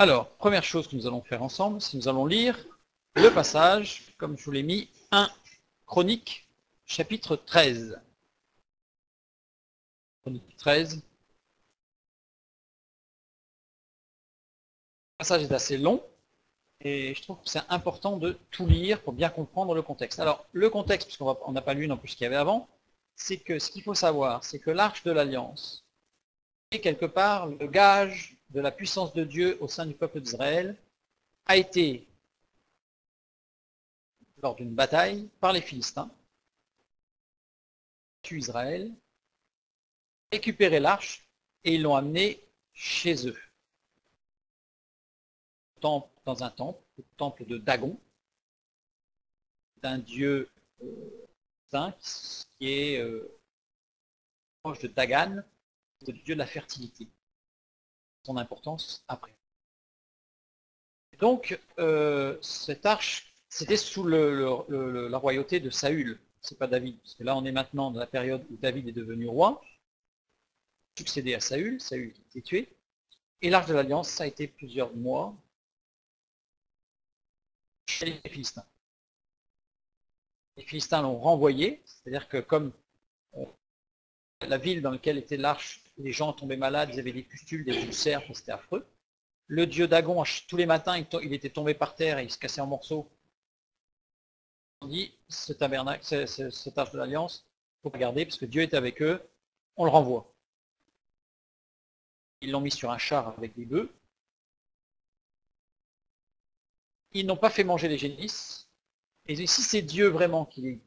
Alors, première chose que nous allons faire ensemble, c'est que nous allons lire le passage, comme je vous l'ai mis, 1 Chroniques, chapitre 13. Chronique 13. Le passage est assez long, et je trouve que c'est important de tout lire pour bien comprendre le contexte. Alors, le contexte, puisqu'on n'a pas lu non plus ce qu'il y avait avant, c'est que ce qu'il faut savoir, c'est que l'Arche de l'Alliance est quelque part le gage de la puissance de Dieu au sein du peuple d'Israël, a été, lors d'une bataille, par les Philistins, tué Israël, récupéré l'arche, et ils l'ont amené chez eux. Dans un temple, le temple de Dagon, d'un dieu saint qui est proche de Dagan, le dieu de la fertilité. Son importance après. Donc, cette arche, c'était sous la royauté de Saül, c'est pas David, parce que là on est maintenant dans la période où David est devenu roi, succédé à Saül, Saül qui a été tué, et l'arche de l'Alliance, ça a été plusieurs mois chez les Philistins. Les Philistins l'ont renvoyé, c'est-à-dire que comme la ville dans laquelle était l'arche, les gens tombaient malades, ils avaient des pustules, des ulcères, c'était affreux. Le dieu Dagon, tous les matins, il était tombé par terre et il se cassait en morceaux. On dit, ce tabernacle, cette arche de l'Alliance, il ne faut pas garder parce que Dieu est avec eux, on le renvoie. Ils l'ont mis sur un char avec des bœufs. Ils n'ont pas fait manger les génisses. Et si c'est Dieu vraiment qui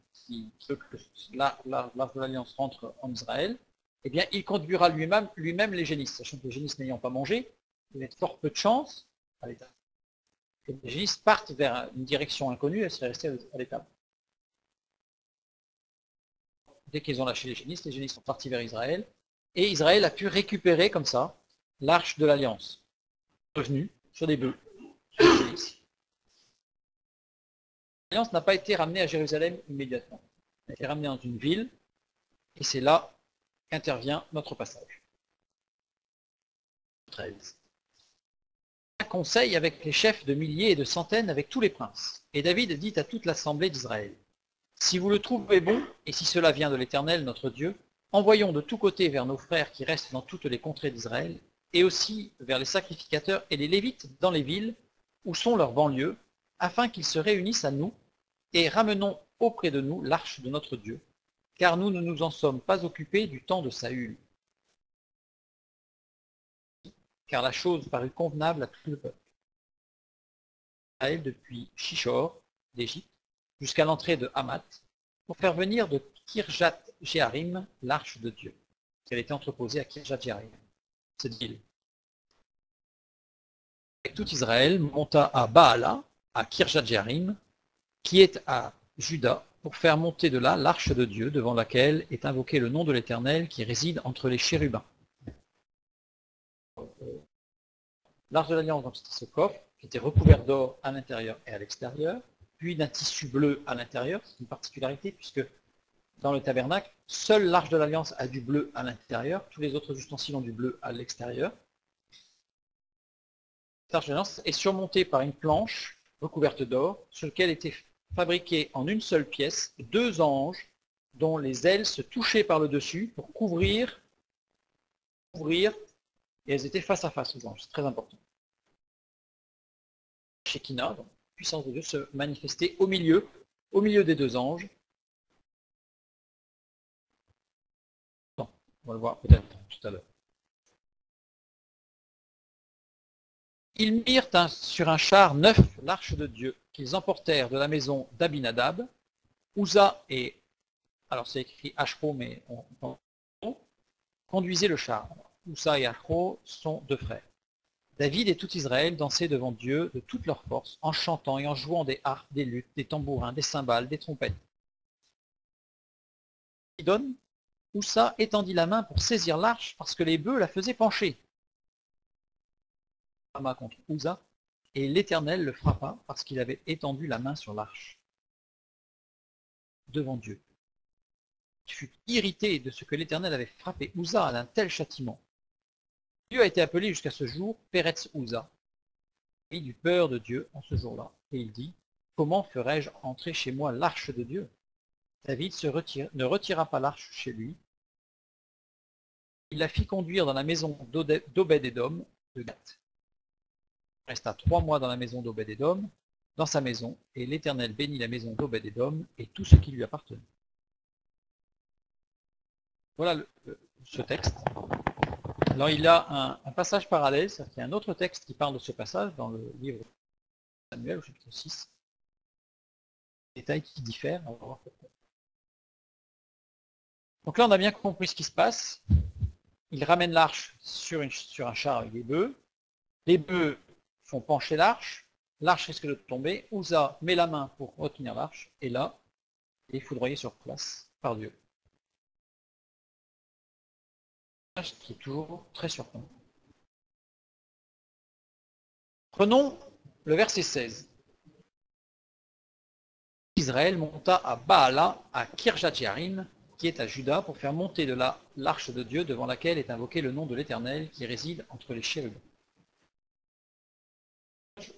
veut que l'arche de l'Alliance rentre en Israël, eh bien, il conduira lui-même les génisses. Sachant que les génisses n'ayant pas mangé, il y a fort peu de chance à l'étable. Que les génisses partent vers une direction inconnue, elles seraient restées à l'étable. Dès qu'ils ont lâché les génisses sont partis vers Israël, et Israël a pu récupérer comme ça l'arche de l'Alliance, revenue sur des bœufs. L'Alliance n'a pas été ramenée à Jérusalem immédiatement. Elle a été ramenée dans une ville, et c'est là qu'intervient notre passage. 13. Un conseil avec les chefs de milliers et de centaines, avec tous les princes. Et David dit à toute l'assemblée d'Israël, si vous le trouvez bon, et si cela vient de l'Éternel, notre Dieu, envoyons de tous côtés vers nos frères qui restent dans toutes les contrées d'Israël, et aussi vers les sacrificateurs et les Lévites dans les villes où sont leurs banlieues, afin qu'ils se réunissent à nous, et ramenons auprès de nous l'arche de notre Dieu, car nous ne nous en sommes pas occupés du temps de Saül. Car la chose parut convenable à tout le peuple. Israël depuis Shishor, d'Égypte, jusqu'à l'entrée de Hamath, pour faire venir de Kirjat-Jéarim l'arche de Dieu, qui avait été entreposée à Kirjat-Jéarim, cette ville. Et tout Israël monta à Baala, à Kirjat-Jéarim, qui est à Juda, pour faire monter de là l'arche de Dieu, devant laquelle est invoqué le nom de l'Éternel, qui réside entre les chérubins. L'arche de l'Alliance, donc c'était ce coffre, qui était recouvert d'or à l'intérieur et à l'extérieur, puis d'un tissu bleu à l'intérieur. C'est une particularité, puisque dans le tabernacle, seule l'arche de l'Alliance a du bleu à l'intérieur, tous les autres ustensiles ont du bleu à l'extérieur. L'arche de l'Alliance est surmontée par une planche recouverte d'or, sur laquelle étaient fabriqués en une seule pièce 2 anges, dont les ailes se touchaient par le dessus pour couvrir, et elles étaient face à face aux anges. C'est très important. Shekinah, donc la puissance de Dieu, se manifestait au milieu des 2 anges. On va le voir peut-être tout à l'heure. Ils mirent sur un char neuf l'arche de Dieu, qu'ils emportèrent de la maison d'Abinadab. Uza et, alors c'est écrit Ashro, mais on conduisaient le char. Uza et Ashro sont 2 frères. David et tout Israël dansaient devant Dieu de toute leur force, en chantant et en jouant des harpes, des luttes, des tambourins, des cymbales, des trompettes. Uza étendit la main pour saisir l'arche parce que les bœufs la faisaient pencher. Contre Uza, et l'Éternel le frappa parce qu'il avait étendu la main sur l'arche devant Dieu. Il fut irrité de ce que l'Éternel avait frappé Uza d'un tel châtiment. Dieu a été appelé jusqu'à ce jour Peretz Uza, Il eut peur de Dieu en ce jour-là, et il dit, comment ferai-je entrer chez moi l'arche de Dieu? David ne retira pas l'arche chez lui. Il la fit conduire dans la maison d'Obed-Édom de Gath. Il resta 3 mois dans la maison d'Obed-Édom, dans sa maison, et l'Éternel bénit la maison d'Obed-Édom et tout ce qui lui appartenait. Voilà ce texte. Alors il y a un passage parallèle, c'est-à-dire qu'il y a un autre texte qui parle de ce passage dans le livre de Samuel au chapitre 6. Détails qui diffèrent. On va voir pourquoi. Donc là on a bien compris ce qui se passe. Il ramène l'arche sur un char avec des bœufs. Les bœufs font pencher l'arche. L'arche risque de tomber. Uza met la main pour retenir l'arche. Et là, il est foudroyé sur place par Dieu. Ce qui est toujours très surprenant. Prenons le verset 16. Israël monta à Baala, à Kirjat-Jearim, qui est à Juda, pour faire monter de là l'arche de Dieu devant laquelle est invoqué le nom de l'Éternel qui réside entre les chérubins.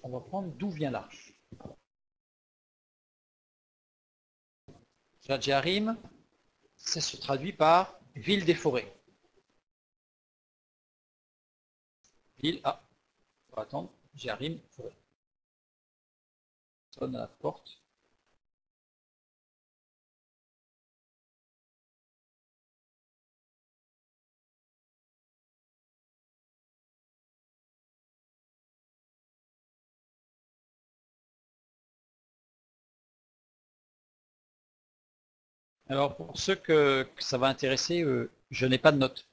On va prendre d'où vient l'arche. Kirjat-Jearim, ça se traduit par ville des forêts. Ville, on va attendre, Jearim, forêt. Sonne à la porte. Alors pour ceux que ça va intéresser, je n'ai pas de notes.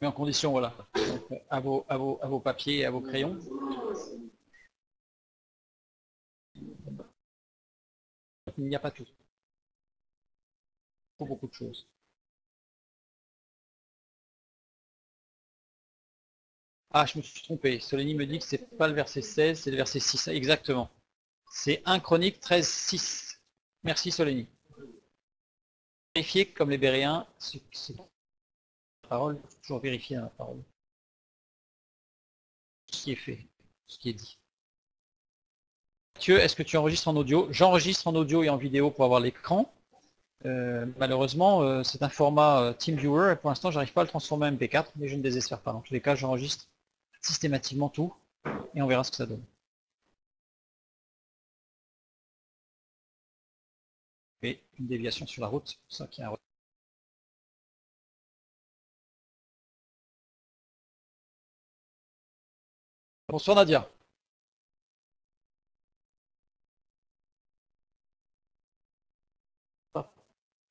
Mais en condition, voilà, donc, à vos papiers et à vos crayons. Il n'y a pas tout. Il faut beaucoup de choses. Ah, je me suis trompé. Solénie me dit que c'est pas le verset 16, c'est le verset 6. Exactement. C'est 1 Chronique 13, 6. Merci Solénie. Vérifier comme les Béréens, c'est la parole, toujours vérifier dans la parole. Ce qui est fait, ce qui est dit. Mathieu, est-ce que tu enregistres en audio? J'enregistre en audio et en vidéo pour avoir l'écran. Malheureusement, c'est un format TeamViewer et pour l'instant, j'arrive pas à le transformer en MP4, mais je ne désespère pas. Dans tous les cas, j'enregistre systématiquement tout et on verra ce que ça donne. Et une déviation sur la route, c'est pour ça qu'il y a un... Bonsoir Nadia.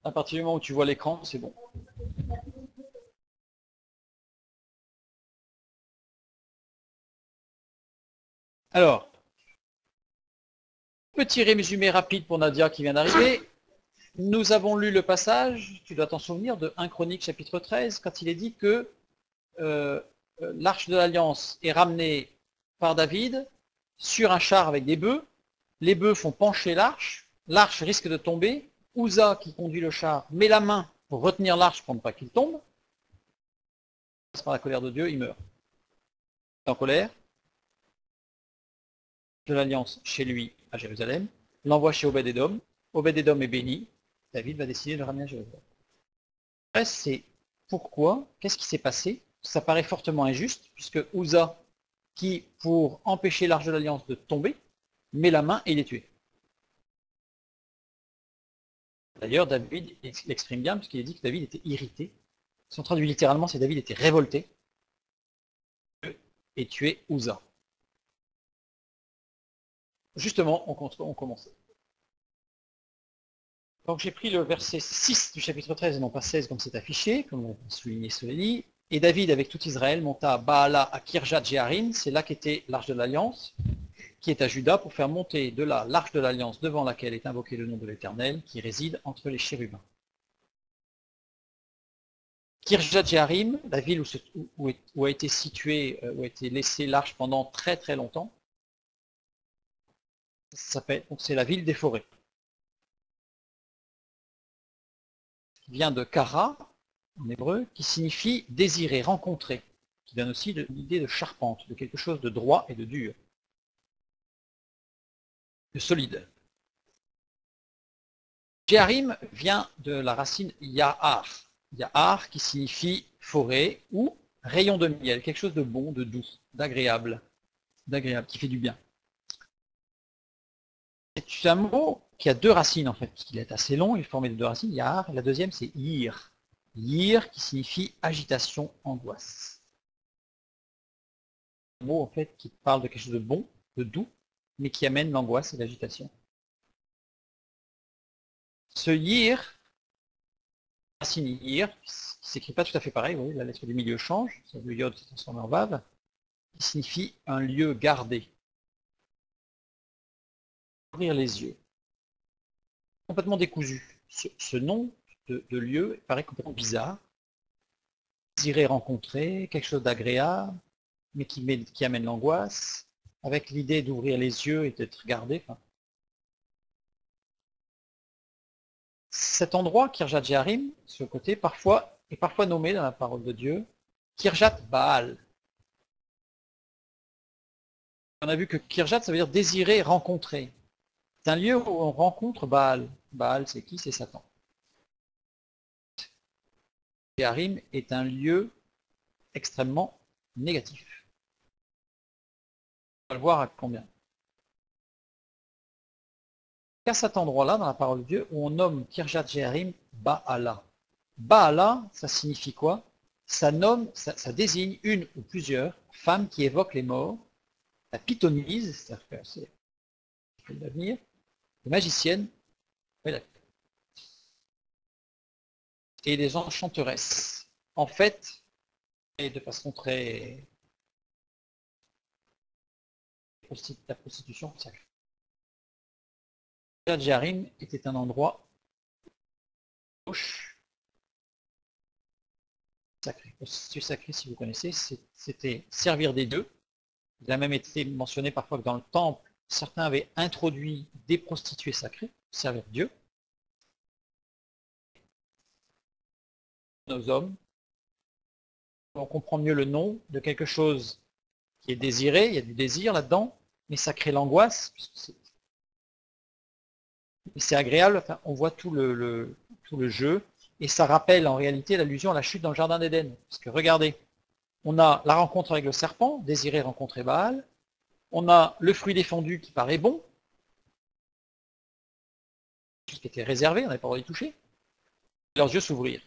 À partir du moment où tu vois l'écran, c'est bon. Alors, petit résumé rapide pour Nadia qui vient d'arriver. Nous avons lu le passage, tu dois t'en souvenir, de 1 Chronique chapitre 13, quand il est dit que l'arche de l'Alliance est ramenée par David sur un char avec des bœufs. Les bœufs font pencher l'arche. L'arche risque de tomber. Uza, qui conduit le char, met la main pour retenir l'arche pour ne pas qu'il tombe. Par la colère de Dieu, il meurt. En colère de l'Alliance chez lui à Jérusalem, l'envoie chez Obed-Édom. Obed-Édom est béni. David va décider de le ramener à Jérusalem. Après, c'est pourquoi, qu'est-ce qui s'est passé? Ça paraît fortement injuste, puisque Uza, qui, pour empêcher l'arche de l'Alliance de tomber, met la main et il est tué. D'ailleurs, David l'exprime bien, puisqu'il dit que David était irrité. Si on traduit littéralement, c'est David était révolté et tué Uza. Justement, on commençait. Donc j'ai pris le verset 6 du chapitre 13 et non pas 16 comme c'est affiché, comme on soulignait Solénie. Et David, avec tout Israël, monta à Baala, à Kirjat-Jearim, c'est là qu'était l'arche de l'Alliance, qui est à Juda, pour faire monter de là l'arche de l'Alliance devant laquelle est invoqué le nom de l'Éternel, qui réside entre les chérubins. Kirjat-Jearim, la ville où a été située, où a été laissée l'arche pendant très très longtemps, c'est la ville des forêts. Qui vient de Kara, en hébreu, qui signifie désirer, rencontrer, qui donne aussi l'idée de charpente, de quelque chose de droit et de dur, de solide. Jéharim vient de la racine Ya'ar. Ya'ar qui signifie forêt ou rayon de miel, quelque chose de bon, de doux, d'agréable, qui fait du bien. C'est un mot qui a deux racines en fait, parce qu'il est assez long, il est formé de deux racines, Ya'ar, et la deuxième c'est Yir. Yir qui signifie agitation, angoisse. Un mot en fait qui parle de quelque chose de bon, de doux, mais qui amène l'angoisse et l'agitation. Ce Yir, racine Yir, qui ne s'écrit pas tout à fait pareil, vous voyez, la lettre du milieu change, le yod s'est transformé en vav, qui signifie un lieu gardé. Ouvrir les yeux. Complètement décousu. Ce nom de lieu paraît complètement bizarre. Désirer rencontrer, quelque chose d'agréable, mais qui amène l'angoisse, avec l'idée d'ouvrir les yeux et d'être gardé. Enfin, cet endroit, Kirjat Jearim, ce côté, est parfois nommé dans la parole de Dieu, Kirjat Baal. On a vu que Kirjat, ça veut dire désirer, rencontrer. C'est un lieu où on rencontre Baal. Baal, c'est qui? C'est Satan. Jearim est un lieu extrêmement négatif. On va le voir à combien. Qu'à cet endroit-là, dans la parole de Dieu, où on nomme Kirjat Jearim Baala. Baala, ça signifie quoi? Ça désigne une ou plusieurs femmes qui évoquent les morts, la pythonise, c'est-à-dire que c'est l'avenir, les magiciennes, et les enchanteresses. En fait, et de façon très... la prostitution sacrée. Jearim était un endroit gauche sacré. Prostituée sacrée, si vous connaissez, c'était servir des dieux. Il a même été mentionné parfois que dans le temple, certains avaient introduit des prostituées sacrées pour servir Dieu. Nos hommes, on comprend mieux le nom de quelque chose qui est désiré, il y a du désir là-dedans, mais ça crée l'angoisse. C'est agréable, enfin, on voit tout le jeu, et ça rappelle en réalité l'allusion à la chute dans le jardin d'Éden. Parce que regardez, on a la rencontre avec le serpent, désirer rencontrer Baal, on a le fruit défendu qui paraît bon, qui était réservé, on n'avait pas le droit d'y toucher, leurs yeux s'ouvrirent.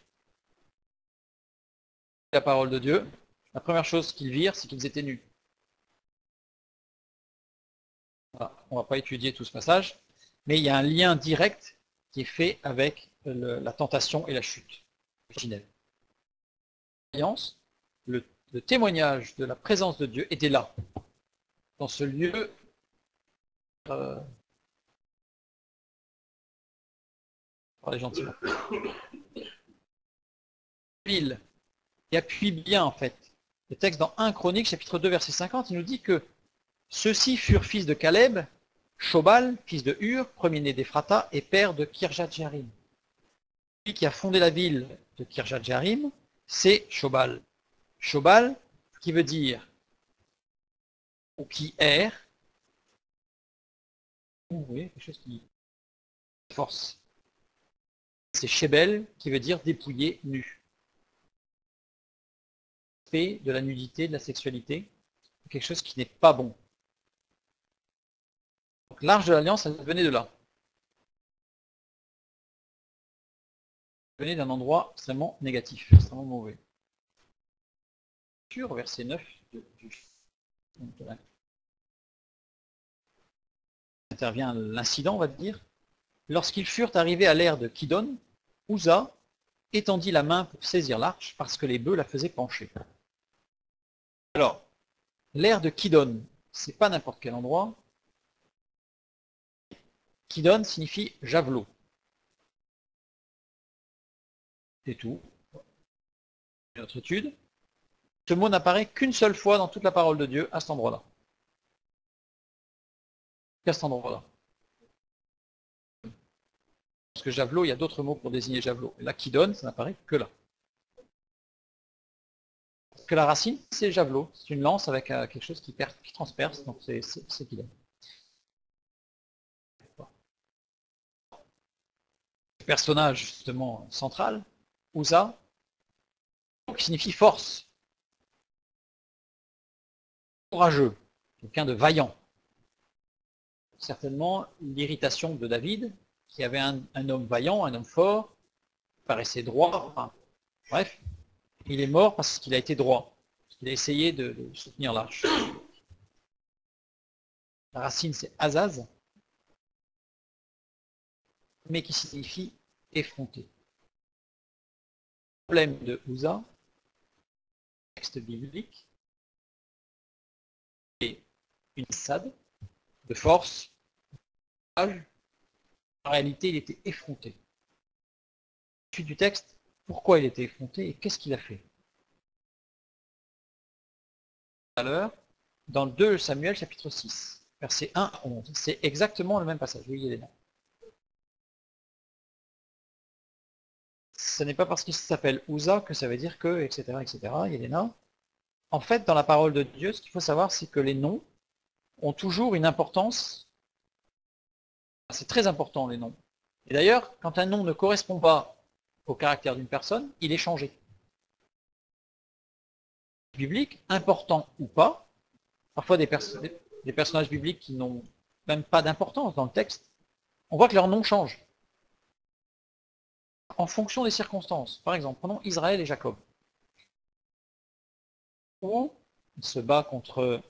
La parole de Dieu, la première chose qu'ils virent, c'est qu'ils étaient nus. Voilà, on ne va pas étudier tout ce passage, mais il y a un lien direct qui est fait avec la tentation et la chute originelle. Le témoignage de la présence de Dieu était là, dans ce lieu parlez gentiment. Ville, qui appuie bien en fait. Le texte dans 1 Chronique, chapitre 2, verset 50, il nous dit que ceux-ci furent fils de Caleb, Shobal, fils de Hur, premier-né d'Ephrata et père de Kirjat Jearim. Celui qui a fondé la ville de Kirjat Jearim, c'est Shobal. Shobal, qui veut dire, ou qui erre, vous voyez, quelque chose qui force. C'est Shebel, qui veut dire dépouillé, nu. De la nudité, de la sexualité, quelque chose qui n'est pas bon. Donc l'arche de l'alliance, elle venait de là. Elle venait d'un endroit extrêmement négatif, extrêmement mauvais. Sur verset 9 intervient l'incident, on va dire. Lorsqu'ils furent arrivés à l'ère de Kidon, Uza étendit la main pour saisir l'arche parce que les bœufs la faisaient pencher. Alors, l'ère de Kidon, c'est pas n'importe quel endroit. Kidon signifie javelot. C'est tout. Notre étude. Ce mot n'apparaît qu'une seule fois dans toute la parole de Dieu, à cet endroit-là. À cet endroit-là. Parce que javelot, il y a d'autres mots pour désigner javelot. Et là, Kidon, ça n'apparaît que là. que la racine, c'est le javelot. C'est une lance avec quelque chose qui transperce, donc c'est ce qu'il est. Le personnage, justement, central, Uza, qui signifie force, courageux, quelqu'un de vaillant. Certainement l'irritation de David, qui avait un homme vaillant, un homme fort, paraissait droit, enfin, bref, il est mort parce qu'il a été droit, parce qu'il a essayé de soutenir l'arche. La racine c'est Azaz, mais qui signifie effronter. Le problème de Uza, texte biblique, est une sade de force. En réalité, il était effronté. Suite du texte, pourquoi il était effronté et qu'est-ce qu'il a fait? Tout à l'heure, dans le 2 Samuel, chapitre 6, versets 1 à 11. C'est exactement le même passage. Oui, Yéléna. Ce n'est pas parce qu'il s'appelle Uza que ça veut dire que, etc., etc., Yéléna. En fait, dans la parole de Dieu, ce qu'il faut savoir, c'est que les noms ont toujours une importance. C'est très important, les noms. Et d'ailleurs, quand un nom ne correspond pas au caractère d'une personne, il est changé. Biblique, important ou pas, parfois des personnages bibliques qui n'ont même pas d'importance dans le texte, on voit que leur nom change. En fonction des circonstances. Par exemple, prenons Israël et Jacob. Où il se bat contre,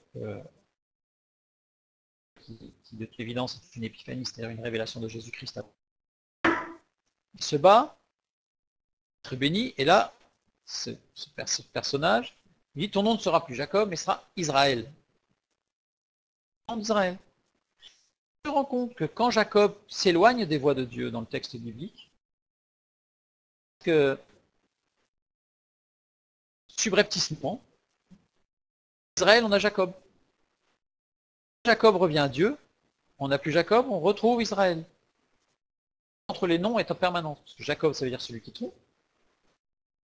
qui de toute évidence est une épiphanie, c'est-à-dire une révélation de Jésus-Christ. Il se bat, être béni, et là, ce personnage lui dit, ton nom ne sera plus Jacob, mais sera Israël. En Israël. On se rend compte que quand Jacob s'éloigne des voies de Dieu dans le texte biblique, que subrepticement, Israël, on a Jacob. Jacob revient à Dieu, on n'a plus Jacob, on retrouve Israël. Entre les noms est en permanence. Parce que Jacob, ça veut dire celui qui trompe,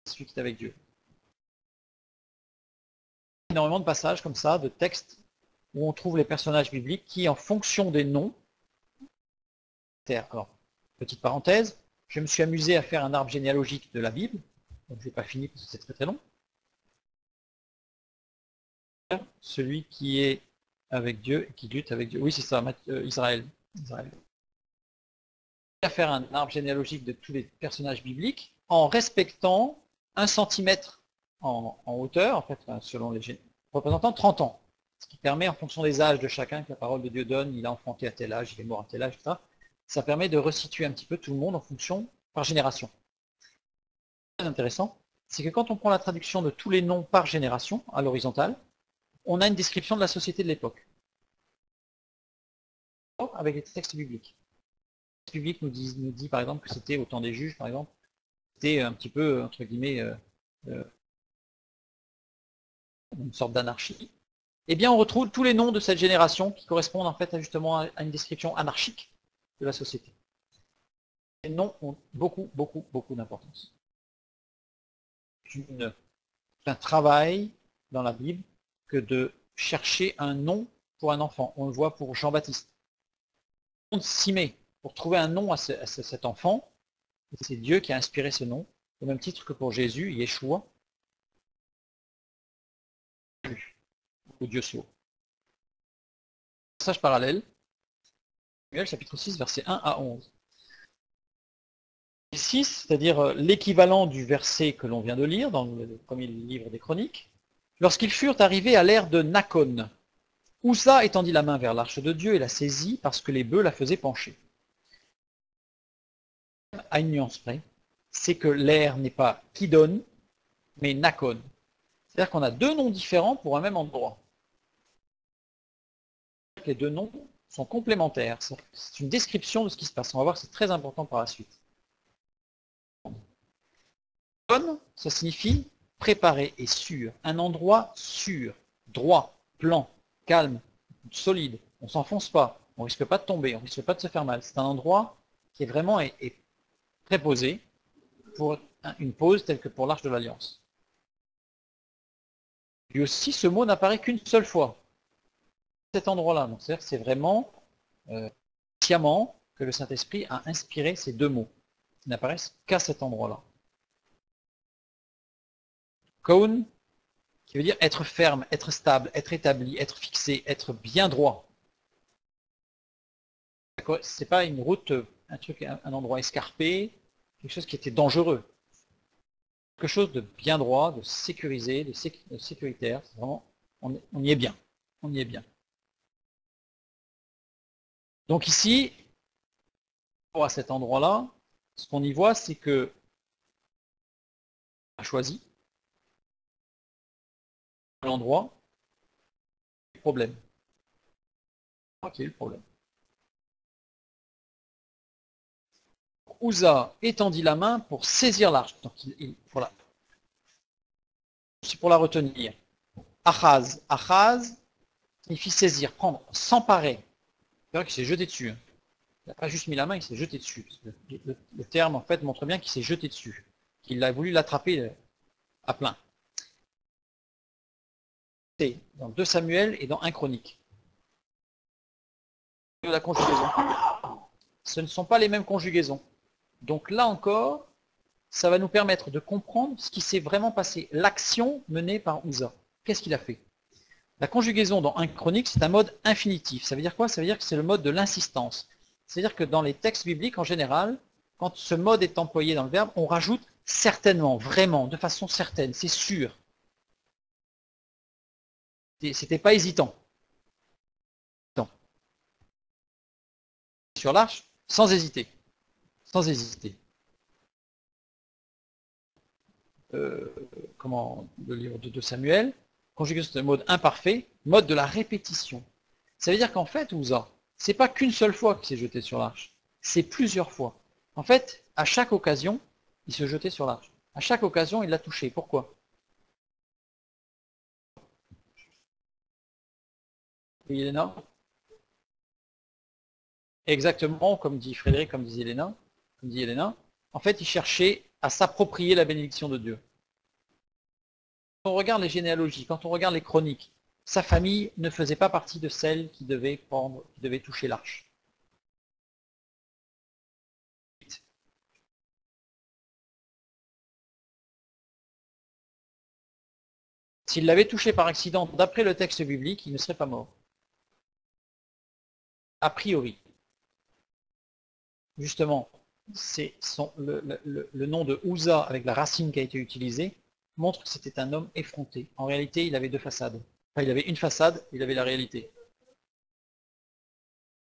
celui qui est avec Dieu. Énormément de passages comme ça, de textes, où on trouve les personnages bibliques qui, en fonction des noms, alors, petite parenthèse, je me suis amusé à faire un arbre généalogique de la Bible, donc je n'ai pas fini parce que c'est très très long. Celui qui est avec Dieu et qui lutte avec Dieu. Oui, c'est ça, Israël. À faire un arbre généalogique de tous les personnages bibliques en respectant 1 centimètre en hauteur, en fait, selon les représentants 30 ans. Ce qui permet, en fonction des âges de chacun que la parole de Dieu donne, il a enfanté à tel âge, il est mort à tel âge, etc. Ça permet de resituer un petit peu tout le monde en fonction par génération. Ce qui est très intéressant, c'est que quand on prend la traduction de tous les noms par génération, à l'horizontale, on a une description de la société de l'époque. Avec les textes bibliques. Le texte biblique nous dit par exemple que c'était au temps des juges, par exemple, c'était un petit peu, entre guillemets, une sorte d'anarchie. Eh bien, on retrouve tous les noms de cette génération qui correspondent en fait justement à une description anarchique de la société. Les noms ont beaucoup d'importance. C'est un travail dans la Bible que de chercher un nom pour un enfant. On le voit pour Jean-Baptiste. On s'y met pour trouver un nom à cet enfant. C'est Dieu qui a inspiré ce nom, au même titre que pour Jésus, Yeshua, ou Dieu soit. Passage parallèle, Samuel chapitre 6, versets 1 à 11. 6, c'est-à-dire l'équivalent du verset que l'on vient de lire dans le premier livre des Chroniques. Lorsqu'ils furent arrivés à l'ère de Nakon, Uza étendit la main vers l'arche de Dieu et la saisit parce que les bœufs la faisaient pencher. À une nuance près, c'est que l'ère n'est pas Kidon, mais Nakon. C'est-à-dire qu'on a deux noms différents pour un même endroit. Les deux noms sont complémentaires. C'est une description de ce qui se passe. On va voir que c'est très important par la suite. Nakon, ça signifie préparé et sûr. Un endroit sûr, droit, plan, calme, solide. On ne s'enfonce pas. On ne risque pas de tomber. On ne risque pas de se faire mal. C'est un endroit qui est vraiment préposé pour une pause telle que pour l'Arche de l'Alliance. Et aussi, ce mot n'apparaît qu'une seule fois. À cet endroit-là. Donc, c'est-à-dire que c'est vraiment sciemment que le Saint-Esprit a inspiré ces deux mots. Ils n'apparaissent qu'à cet endroit-là. Kaun, qui veut dire être ferme, être stable, être établi, être fixé, être bien droit. C'est pas une route, un endroit escarpé, quelque chose qui était dangereux. Quelque chose de bien droit, de sécurisé, de sécuritaire. C'est vraiment, on y est bien. On y est bien. Donc ici, à cet endroit-là, ce qu'on y voit, c'est que on a choisi l'endroit, le problème. Quel est le problème? Uza étendit la main pour saisir l'arche. Donc voilà. C'est pour la retenir. Achaz. Achaz signifie saisir, prendre, s'emparer. C'est vrai qu'il s'est jeté dessus. Il n'a pas juste mis la main, il s'est jeté dessus. Le terme, en fait, montre bien qu'il s'est jeté dessus. Qu'il a voulu l'attraper à plein. C'est dans 2 Samuel et dans 1 Chronique. La conjugaison. Ce ne sont pas les mêmes conjugaisons. Donc là encore, ça va nous permettre de comprendre ce qui s'est vraiment passé. L'action menée par Uza. Qu'est-ce qu'il a fait? La conjugaison dans 1 Chronique, c'est un mode infinitif. Ça veut dire quoi? Ça veut dire que c'est le mode de l'insistance. C'est-à-dire que dans les textes bibliques, en général, quand ce mode est employé dans le verbe, on rajoute certainement, vraiment, de façon certaine, c'est sûr. C'était pas hésitant. Non. Sur l'arche, sans hésiter. Sans hésiter. Comment le livre de Samuel, conjugaison de mode imparfait, mode de la répétition. Ça veut dire qu'en fait, Uza, c'est pas qu'une seule fois qu'il s'est jeté sur l'arche, c'est plusieurs fois. En fait, à chaque occasion, il se jetait sur l'arche. À chaque occasion, il l'a touché. Pourquoi? Et Elena? Exactement, comme dit Frédéric, comme dit Elena, en fait, il cherchait à s'approprier la bénédiction de Dieu. Quand on regarde les généalogies, quand on regarde les chroniques, sa famille ne faisait pas partie de celles qui devaient toucher l'arche. S'il l'avait touché par accident, d'après le texte biblique, il ne serait pas mort. A priori. Justement, c'est le nom de Uza avec la racine qui a été utilisée montre que c'était un homme effronté. En réalité, il avait deux façades. Enfin, il avait une façade, il avait la réalité.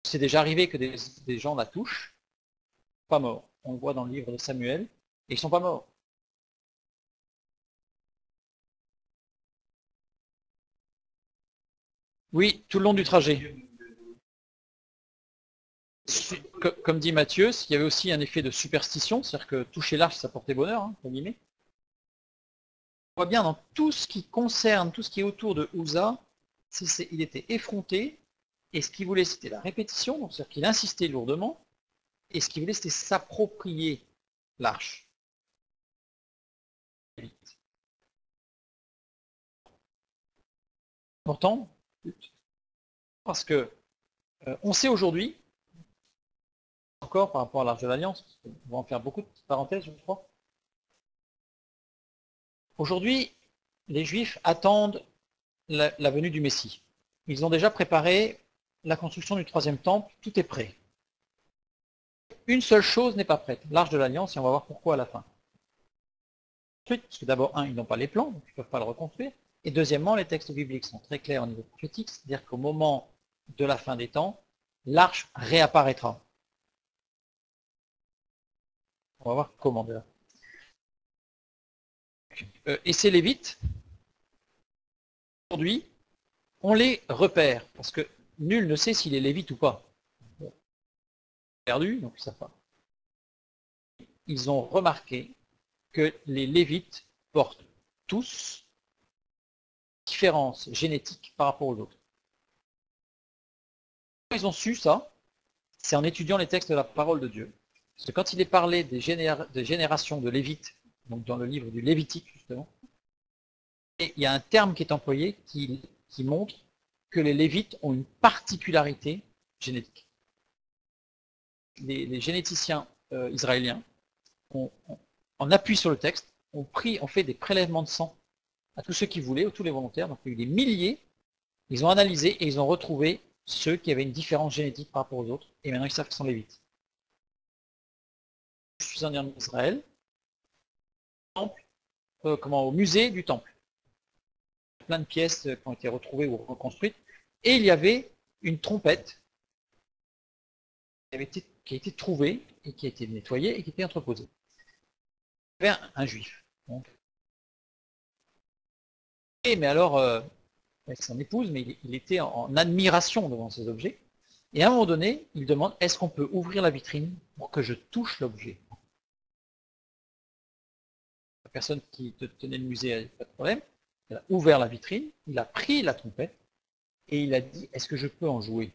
C'est déjà arrivé que des gens la touchent, pas morts. On le voit dans le livre de Samuel, et ils ne sont pas morts. Oui, tout le long du trajet. Comme dit Matthieu, il y avait aussi un effet de superstition, c'est-à-dire que toucher l'arche, ça portait bonheur, entre guillemets. On voit bien dans tout ce qui concerne, tout ce qui est autour de Uza, il était effronté, et ce qu'il voulait, c'était la répétition, c'est-à-dire qu'il insistait lourdement, et ce qu'il voulait, c'était s'approprier l'arche. Pourtant, parce que on sait aujourd'hui, encore par rapport à l'Arche de l'Alliance, on va en faire beaucoup de parenthèses, je crois. Aujourd'hui, les Juifs attendent la venue du Messie. Ils ont déjà préparé la construction du 3e temple, tout est prêt. Une seule chose n'est pas prête, l'Arche de l'Alliance, et on va voir pourquoi à la fin. Parce que d'abord, ils n'ont pas les plans, donc ils ne peuvent pas le reconstruire. Et deuxièmement, les textes bibliques sont très clairs au niveau prophétique, c'est-à-dire qu'au moment de la fin des temps, l'arche réapparaîtra. On va voir comment déjà. Et ces Lévites, aujourd'hui, on les repère, parce que nul ne sait s'il est Lévite ou pas. Bon. Perdu, donc ils ne savent pas. Ils ont remarqué que les Lévites portent tous différences génétiques par rapport aux autres. Ils ont su ça, c'est en étudiant les textes de la parole de Dieu. Parce que quand il est parlé des générations de Lévites, donc dans le livre du Lévitique justement, Et il y a un terme qui est employé qui montre que les Lévites ont une particularité génétique. Les généticiens israéliens, en appui sur le texte, ont fait des prélèvements de sang à tous ceux qui voulaient, à tous les volontaires, donc il y a eu des milliers, ils ont analysé et ils ont retrouvé ceux qui avaient une différence génétique par rapport aux autres, et maintenant ils savent qu'ils sont Lévites. Je suis en Israël, au musée du temple. Plein de pièces qui ont été retrouvées ou reconstruites, et il y avait une trompette qui a été trouvée et qui a été nettoyée et qui était entreposée. Il y avait un juif. Donc. Mais alors, avec son épouse, mais il était en admiration devant ces objets. Et à un moment donné, il demande, est-ce qu'on peut ouvrir la vitrine pour que je touche l'objet? La personne qui tenait le musée n'avait pas de problème. Il a ouvert la vitrine, il a pris la trompette et il a dit, est-ce que je peux en jouer?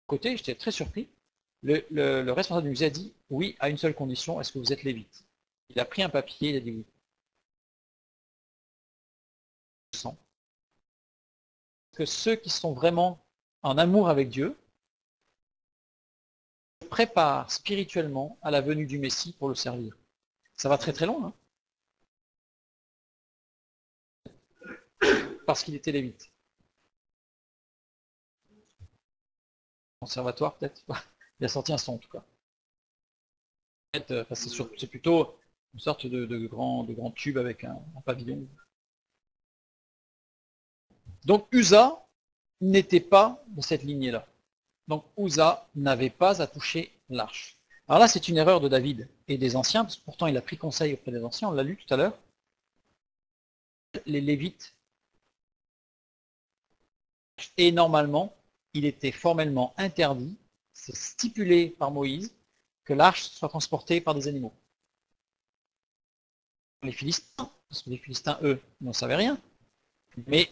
Côté, j'étais très surpris. Le responsable du musée a dit, oui, à une seule condition, est-ce que vous êtes lévite? Il a pris un papier, il a dit oui. Que ceux qui sont vraiment en amour avec Dieu se préparent spirituellement à la venue du Messie pour le servir. Ça va très très loin, parce qu'il était lévite. Conservatoire peut-être. Il a sorti un son en tout cas. C'est plutôt une sorte de grand tube avec un pavillon. Donc Uza n'était pas de cette lignée-là. Donc Uza n'avait pas à toucher l'arche. Alors là, c'est une erreur de David et des anciens, parce que pourtant il a pris conseil auprès des anciens, on l'a lu tout à l'heure. Les Lévites, et normalement, il était formellement interdit, c'est stipulé par Moïse, que l'arche soit transportée par des animaux. Les Philistins, parce que les Philistins, eux, n'en savaient rien. Mais,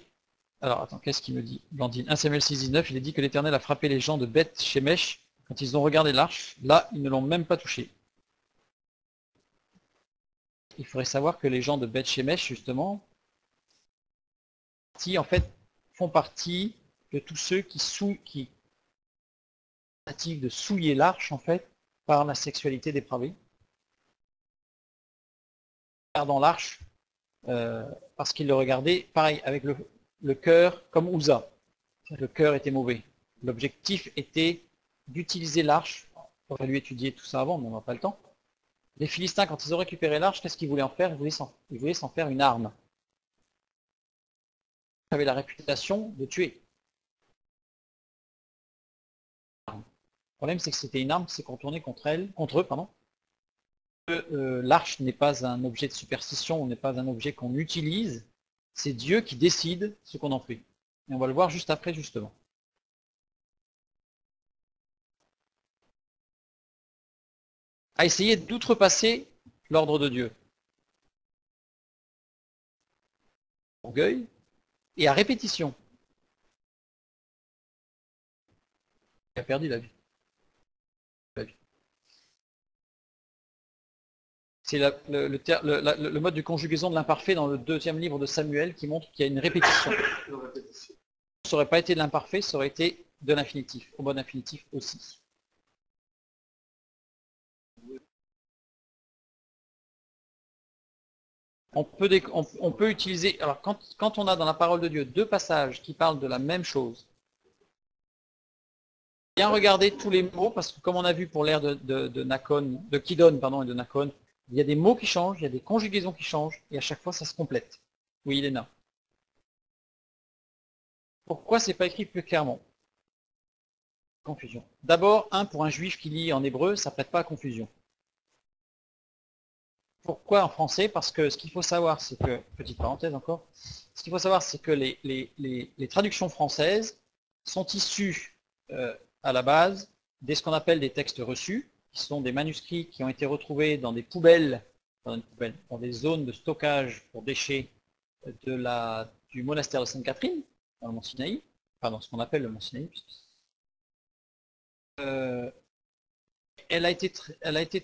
alors attends, qu'est-ce qu'il me dit, Blandine? 1 Samuel 6,19, il est dit que l'Éternel a frappé les gens de Beth Shemesh quand ils ont regardé l'arche. Là, ils ne l'ont même pas touché. Il faudrait savoir que les gens de Beth Shemesh, justement, en fait, font partie de tous ceux qui de souiller l'arche, en fait, par la sexualité dépravée. Dans l'arche, parce qu'ils le regardaient, pareil, avec le cœur, comme Uza. Le cœur était mauvais. L'objectif était d'utiliser l'arche. Il aurait dû étudier tout ça avant, mais on n'a pas le temps. Les Philistins, quand ils ont récupéré l'arche, qu'est-ce qu'ils voulaient en faire? Ils voulaient s'en faire une arme. Ils avaient la réputation de tuer. Le problème, c'est que c'était une arme qui s'est contournée contre eux. L'arche n'est pas un objet de superstition, n'est pas un objet qu'on utilise. C'est Dieu qui décide ce qu'on en fait. Et on va le voir juste après, justement. À essayer d'outrepasser l'ordre de Dieu. Orgueil et à répétition. Il a perdu la vie. C'est le mode de conjugaison de l'imparfait dans le 2e livre de Samuel qui montre qu'il y a une répétition. Ça n'aurait pas été de l'imparfait, ça aurait été de l'infinitif, au bon infinitif aussi. On peut utiliser, alors quand on a dans la parole de Dieu 2 passages qui parlent de la même chose, bien regarder tous les mots, parce que comme on a vu pour l'ère de Kidon et de Nakon, il y a des mots qui changent, il y a des conjugaisons qui changent, et à chaque fois ça se complète. Oui, Léna. Pourquoi c'est pas écrit plus clairement? Confusion. D'abord, pour un juif qui lit en hébreu, ça prête pas à confusion. Pourquoi en français? Parce que ce qu'il faut savoir, c'est que, petite parenthèse encore, ce qu'il faut savoir, c'est que les traductions françaises sont issues à la base de ce qu'on appelle des textes reçus, qui sont des manuscrits qui ont été retrouvés dans des poubelles, dans des zones de stockage pour déchets du monastère de Sainte-Catherine, dans le Mont Sinaï, enfin dans ce qu'on appelle le Mont Sinaï.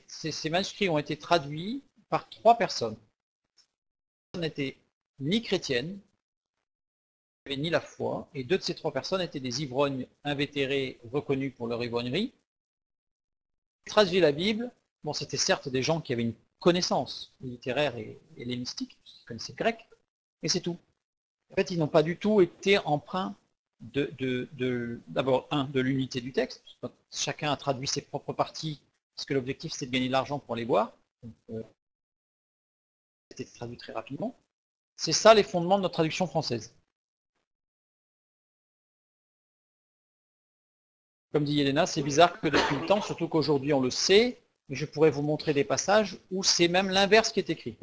Ces manuscrits ont été traduits par 3 personnes. personnes n'étaient ni chrétiennes, ni la foi, et 2 de ces 3 personnes étaient des ivrognes invétérés reconnus pour leur ivrognerie. Traduit la Bible, bon, c'était certes des gens qui avaient une connaissance littéraire et hellénistique, qui connaissaient le grec, mais c'est tout. En fait, ils n'ont pas du tout été empreints d'abord, de l'unité du texte. Chacun a traduit ses propres parties, parce que l'objectif c'était de gagner de l'argent pour les boire. Donc, c'était traduit très rapidement. C'est ça les fondements de notre traduction française. Comme dit Yelena, c'est bizarre que depuis le temps, surtout qu'aujourd'hui on le sait, mais je pourrais vous montrer des passages où c'est même l'inverse qui est écrit.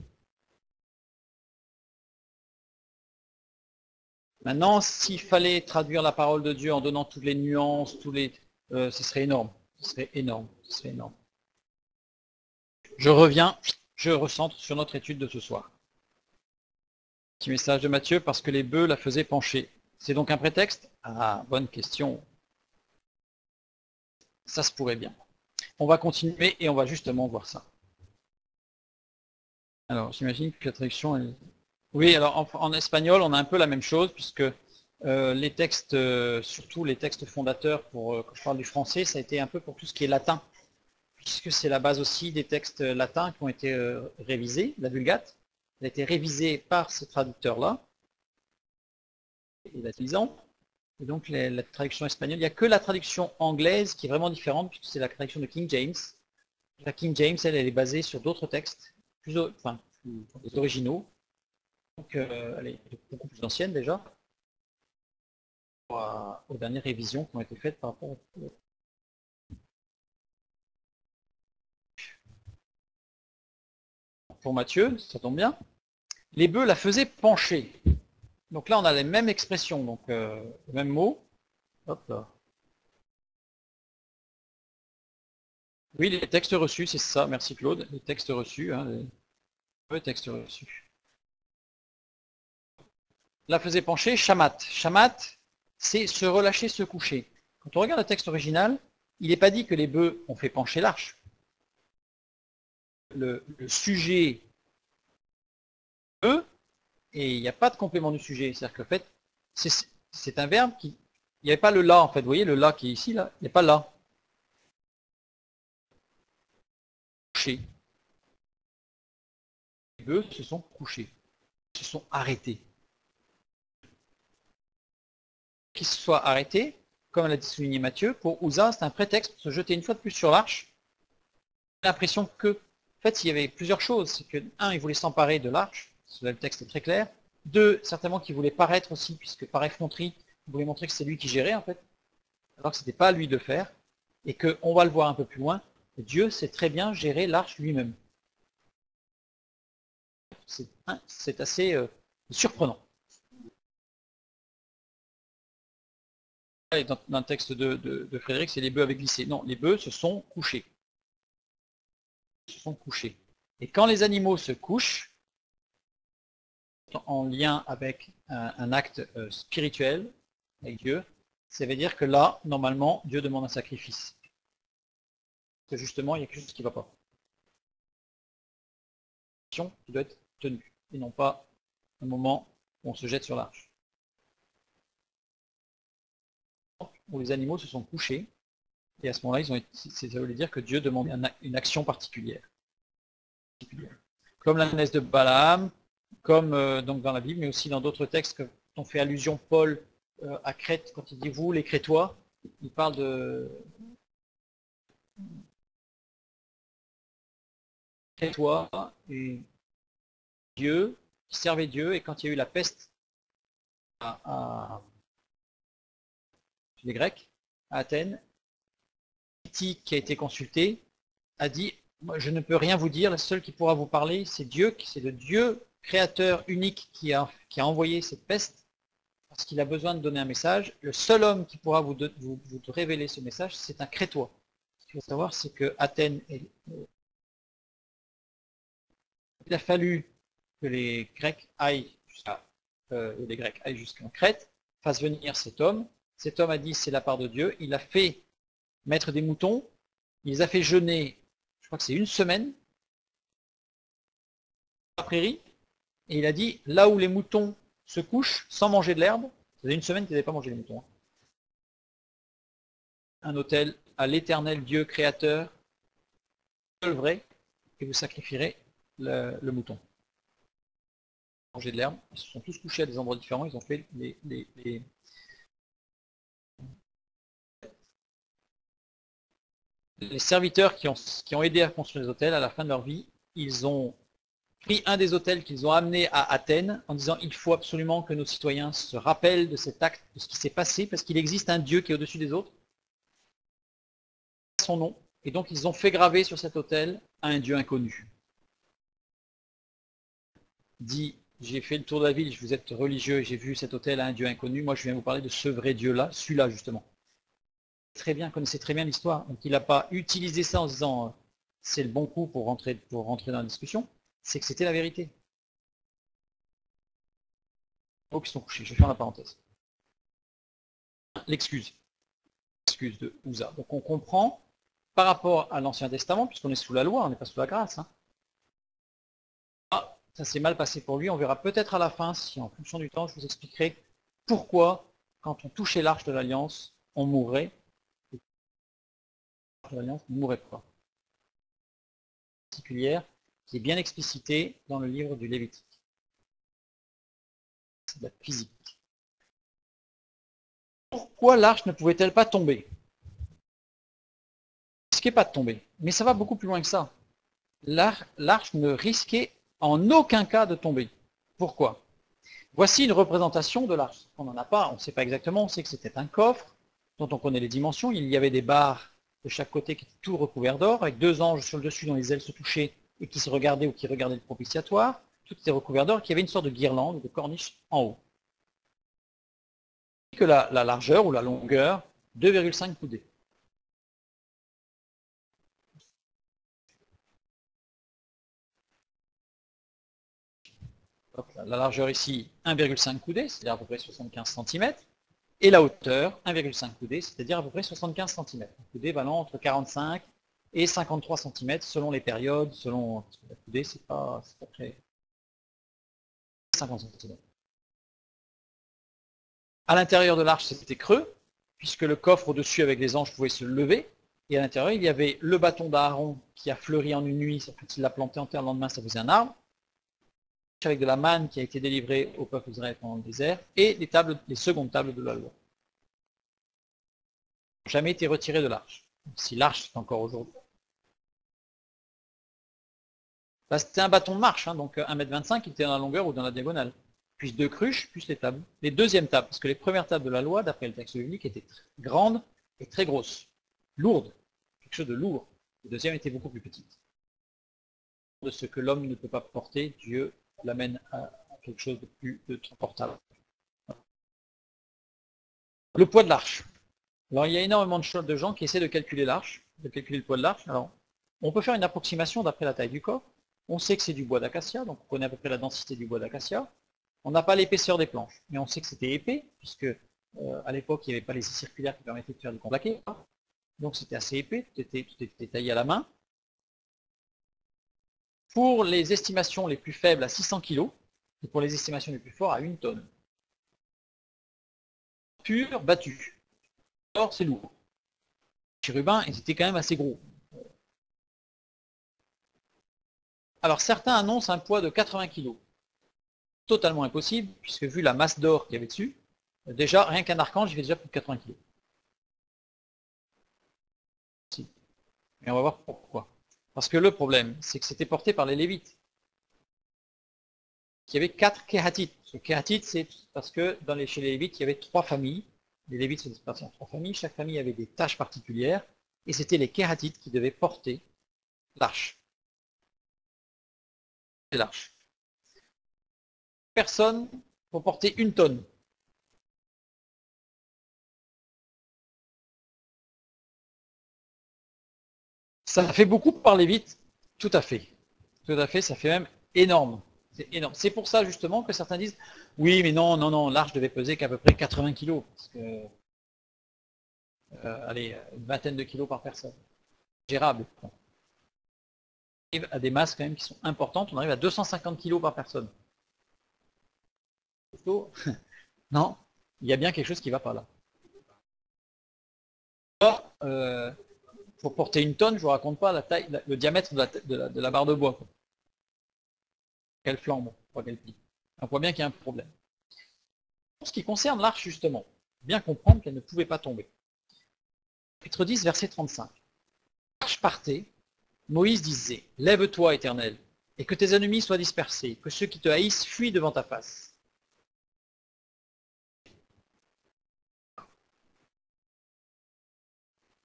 Maintenant, s'il fallait traduire la parole de Dieu en donnant toutes les nuances, ce serait énorme. Ce serait énorme. Ce serait énorme. Je reviens, je recentre sur notre étude de ce soir. Petit message de Matthieu, parce que les bœufs la faisaient pencher. C'est donc un prétexte? Ah, bonne question. Ça se pourrait bien. On va continuer et on va justement voir ça. Alors, j'imagine que la traduction est... Oui, alors en espagnol, on a un peu la même chose, puisque les textes, surtout les textes fondateurs, quand je parle du français, ça a été un peu pour tout ce qui est latin, puisque c'est la base aussi des textes latins qui ont été révisés. La Vulgate, elle a été révisée par ces traducteurs-là, et l'utilisant. Et donc la traduction espagnole, il n'y a que la traduction anglaise qui est vraiment différente, puisque c'est la traduction de King James. La King James, elle est basée sur d'autres textes, plus originaux. Donc elle est beaucoup plus ancienne déjà, aux dernières révisions qui ont été faites par rapport au... Pour Matthieu, ça tombe bien. Les bœufs la faisaient pencher. Donc là, on a les mêmes expressions, donc le même mot. Hop là. Oui, les textes reçus, c'est ça, merci Claude. Les textes reçus, hein, les textes reçus. La faisait pencher, shamat. Shamat, c'est se relâcher, se coucher. Quand on regarde le texte original, il n'est pas dit que les bœufs ont fait pencher l'arche. Le sujet bœuf, et il n'y a pas de complément du sujet. C'est-à-dire que en fait, c'est un verbe qui... Il n'y avait pas le là, en fait. Vous voyez, le là qui est ici, là, il n'y a pas là. Coucher. Les bœufs se sont couchés. Se sont arrêtés. Qu'ils se soient arrêtés, comme l'a dit souligné Matthieu, pour Uza, c'est un prétexte pour se jeter une fois de plus sur l'arche. J'ai l'impression que, en fait, il y avait plusieurs choses. C'est que, un, il voulait s'emparer de l'arche. Le texte est très clair. 2, certainement qu'il voulait paraître aussi, puisque par effronterie, il voulait montrer que c'est lui qui gérait, en fait, alors que ce n'était pas à lui de faire, et qu'on va le voir un peu plus loin, Dieu sait très bien gérer l'arche lui-même. C'est assez surprenant. Dans le texte de Frédéric, c'est les bœufs avaient glissé. Non, les bœufs se sont couchés. Ils se sont couchés. Et quand les animaux se couchent, en lien avec un acte spirituel avec Dieu, ça veut dire que là, normalement, Dieu demande un sacrifice. Parce que justement, il y a quelque chose qui ne va pas. Qui doit être tenue, et non pas un moment où on se jette sur l'arche. Où les animaux se sont couchés, et à ce moment-là, ça voulait dire que Dieu demande une action particulière. Comme la naisse de Balaam, comme donc dans la Bible, mais aussi dans d'autres textes que on fait allusion Paul à Crète, quand il dit vous, les Crétois, il parle de Crétois et Dieu, qui servait Dieu, et quand il y a eu la peste les Grecs, à Athènes, Tite, qui a été consulté, a dit moi, je ne peux rien vous dire, le seul qui pourra vous parler, c'est Dieu, c'est le Dieu créateur unique qui a envoyé cette peste, parce qu'il a besoin de donner un message. Le seul homme qui pourra vous révéler ce message, c'est un Crétois. Ce qu'il faut savoir, c'est que Athènes il a fallu que les Grecs aillent jusqu'en Crète, fassent venir cet homme. Cet homme a dit c'est la part de Dieu. Il a fait mettre des moutons, il les a fait jeûner, je crois que c'est une semaine, à la prairie, Et il a dit, là où les moutons se couchent sans manger de l'herbe, ça faisait une semaine qu'ils n'avaient pas mangé les moutons. Un autel à l'Éternel Dieu créateur, seul vrai, et vous sacrifierez le mouton. Manger de l'herbe, ils se sont tous couchés à des endroits différents, ils ont fait les serviteurs qui ont aidé à construire les hôtels à la fin de leur vie, ils ont pris un des hôtels qu'ils ont amené à Athènes en disant il faut absolument que nos citoyens se rappellent de cet acte, de ce qui s'est passé, parce qu'il existe un Dieu qui est au-dessus des autres, son nom, et donc ils ont fait graver sur cet hôtel un Dieu inconnu. Dit, j'ai fait le tour de la ville, vous êtes religieux, j'ai vu cet hôtel à un Dieu inconnu, moi je viens vous parler de ce vrai Dieu-là, celui-là justement. Très bien, connaissez très bien l'histoire, donc il n'a pas utilisé ça en se disant c'est le bon coup pour rentrer dans la discussion, c'est que c'était la vérité. Oh, qui sont couchés, je vais faire la parenthèse. L'excuse de Ouza. Donc on comprend par rapport à l'Ancien Testament, puisqu'on est sous la loi, on n'est pas sous la grâce. Ah, ça s'est mal passé pour lui, on verra peut-être à la fin, si en fonction du temps, je vous expliquerai pourquoi, quand on touchait l'arche de l'Alliance, on mourrait. L'arche de l'Alliance ne mourrait pas. Particulière, qui est bien explicitée dans le livre du Lévitique. C'est de la physique. Pourquoi l'arche ne pouvait-elle pas tomber? Elle ne risquait pas de tomber. Mais ça va beaucoup plus loin que ça. L'arche ne risquait en aucun cas de tomber. Pourquoi? Voici une représentation de l'arche. On n'en a pas, on ne sait pas exactement, on sait que c'était un coffre dont on connaît les dimensions. Il y avait des barres de chaque côté qui étaient tout recouverts d'or, avec deux anges sur le dessus dont les ailes se touchaient et qui se regardaient ou qui regardaient le propitiatoire. Tout était recouvert d'or, qui avait une sorte de guirlande, de corniche en haut. Que la largeur ou la longueur, 2,5 coudées. La largeur ici, 1,5 coudées, c'est-à-dire à peu près 75 cm, et la hauteur, 1,5 coudées, c'est-à-dire à peu près 75 cm. Un coudé valant entre 45 et 53 cm selon les périodes, selon... Parce que la coudée, c'est pas très... 50 cm. À l'intérieur de l'arche, c'était creux, puisque le coffre au-dessus avec les anges pouvait se lever, et à l'intérieur, il y avait le bâton d'Aaron qui a fleuri en une nuit, quand il l'a planté en terre, le lendemain, ça faisait un arbre, avec de la manne qui a été délivrée au peuple d'Israël pendant le désert, et les secondes tables de la loi. Jamais été retiré de l'arche. Si l'arche est encore aujourd'hui. Là, c'était un bâton de marche, donc 1,25 m, il était dans la longueur ou dans la diagonale. Puis deux cruches, plus les tables. Les deuxièmes tables, parce que les premières tables de la loi, d'après le texte biblique, étaient grandes et très grosses. Lourdes. Quelque chose de lourd. Les deuxièmes étaient beaucoup plus petites. De ce que l'homme ne peut pas porter, Dieu l'amène à quelque chose de plus transportable. Le poids de l'arche. Alors il y a énormément de gens qui essaient de calculer l'arche, de calculer le poids de l'arche. Alors on peut faire une approximation d'après la taille du corps. On sait que c'est du bois d'acacia, donc on connaît à peu près la densité du bois d'acacia. On n'a pas l'épaisseur des planches, mais on sait que c'était épais, puisque à l'époque il n'y avait pas les scies circulaires qui permettaient de faire du contreplaqué. Donc c'était assez épais, tout était taillé à la main. Pour les estimations les plus faibles à 600 kg, et pour les estimations les plus fortes à 1 tonne. Pur, battu. Or, c'est lourd. Les chérubins, ils étaient quand même assez gros. Alors certains annoncent un poids de 80 kg. Totalement impossible, puisque vu la masse d'or qu'il y avait dessus, déjà, rien qu'un archange, il fait déjà plus de 80 kg. Et on va voir pourquoi. Parce que le problème, c'est que c'était porté par les Lévites. Il y avait 4 kéhatites. Ce kéhatite, c'est parce que chez les Lévites, il y avait 3 familles. Les Lévites se dispersaient en 3 familles. Chaque famille avait des tâches particulières. Et c'était les kéhatites qui devaient porter l'arche. L'arche. Personne pour porter 1 tonne. Ça fait beaucoup par Lévite, tout à fait. Tout à fait, ça fait même énorme. C'est énorme. C'est pour ça justement que certains disent oui, mais non, l'arche devait peser qu'à peu près 80 kg. Parce que, allez, une vingtaine de kilos par personne. Gérable. On arrive à des masses quand même qui sont importantes. On arrive à 250 kg par personne. plutôt, non, il y a bien quelque chose qui ne va pas là. Or, pour porter une tonne, je ne vous raconte pas la taille, le diamètre de la barre de bois. Quoi. Quelle flambe, pas quel pli. On voit bien qu'il y a un problème. En ce qui concerne l'arche, justement, bien comprendre qu'elle ne pouvait pas tomber. Chapitre 10, verset 35. L'arche partait, Moïse disait, « Lève-toi, Éternel, et que tes ennemis soient dispersés, que ceux qui te haïssent fuient devant ta face. »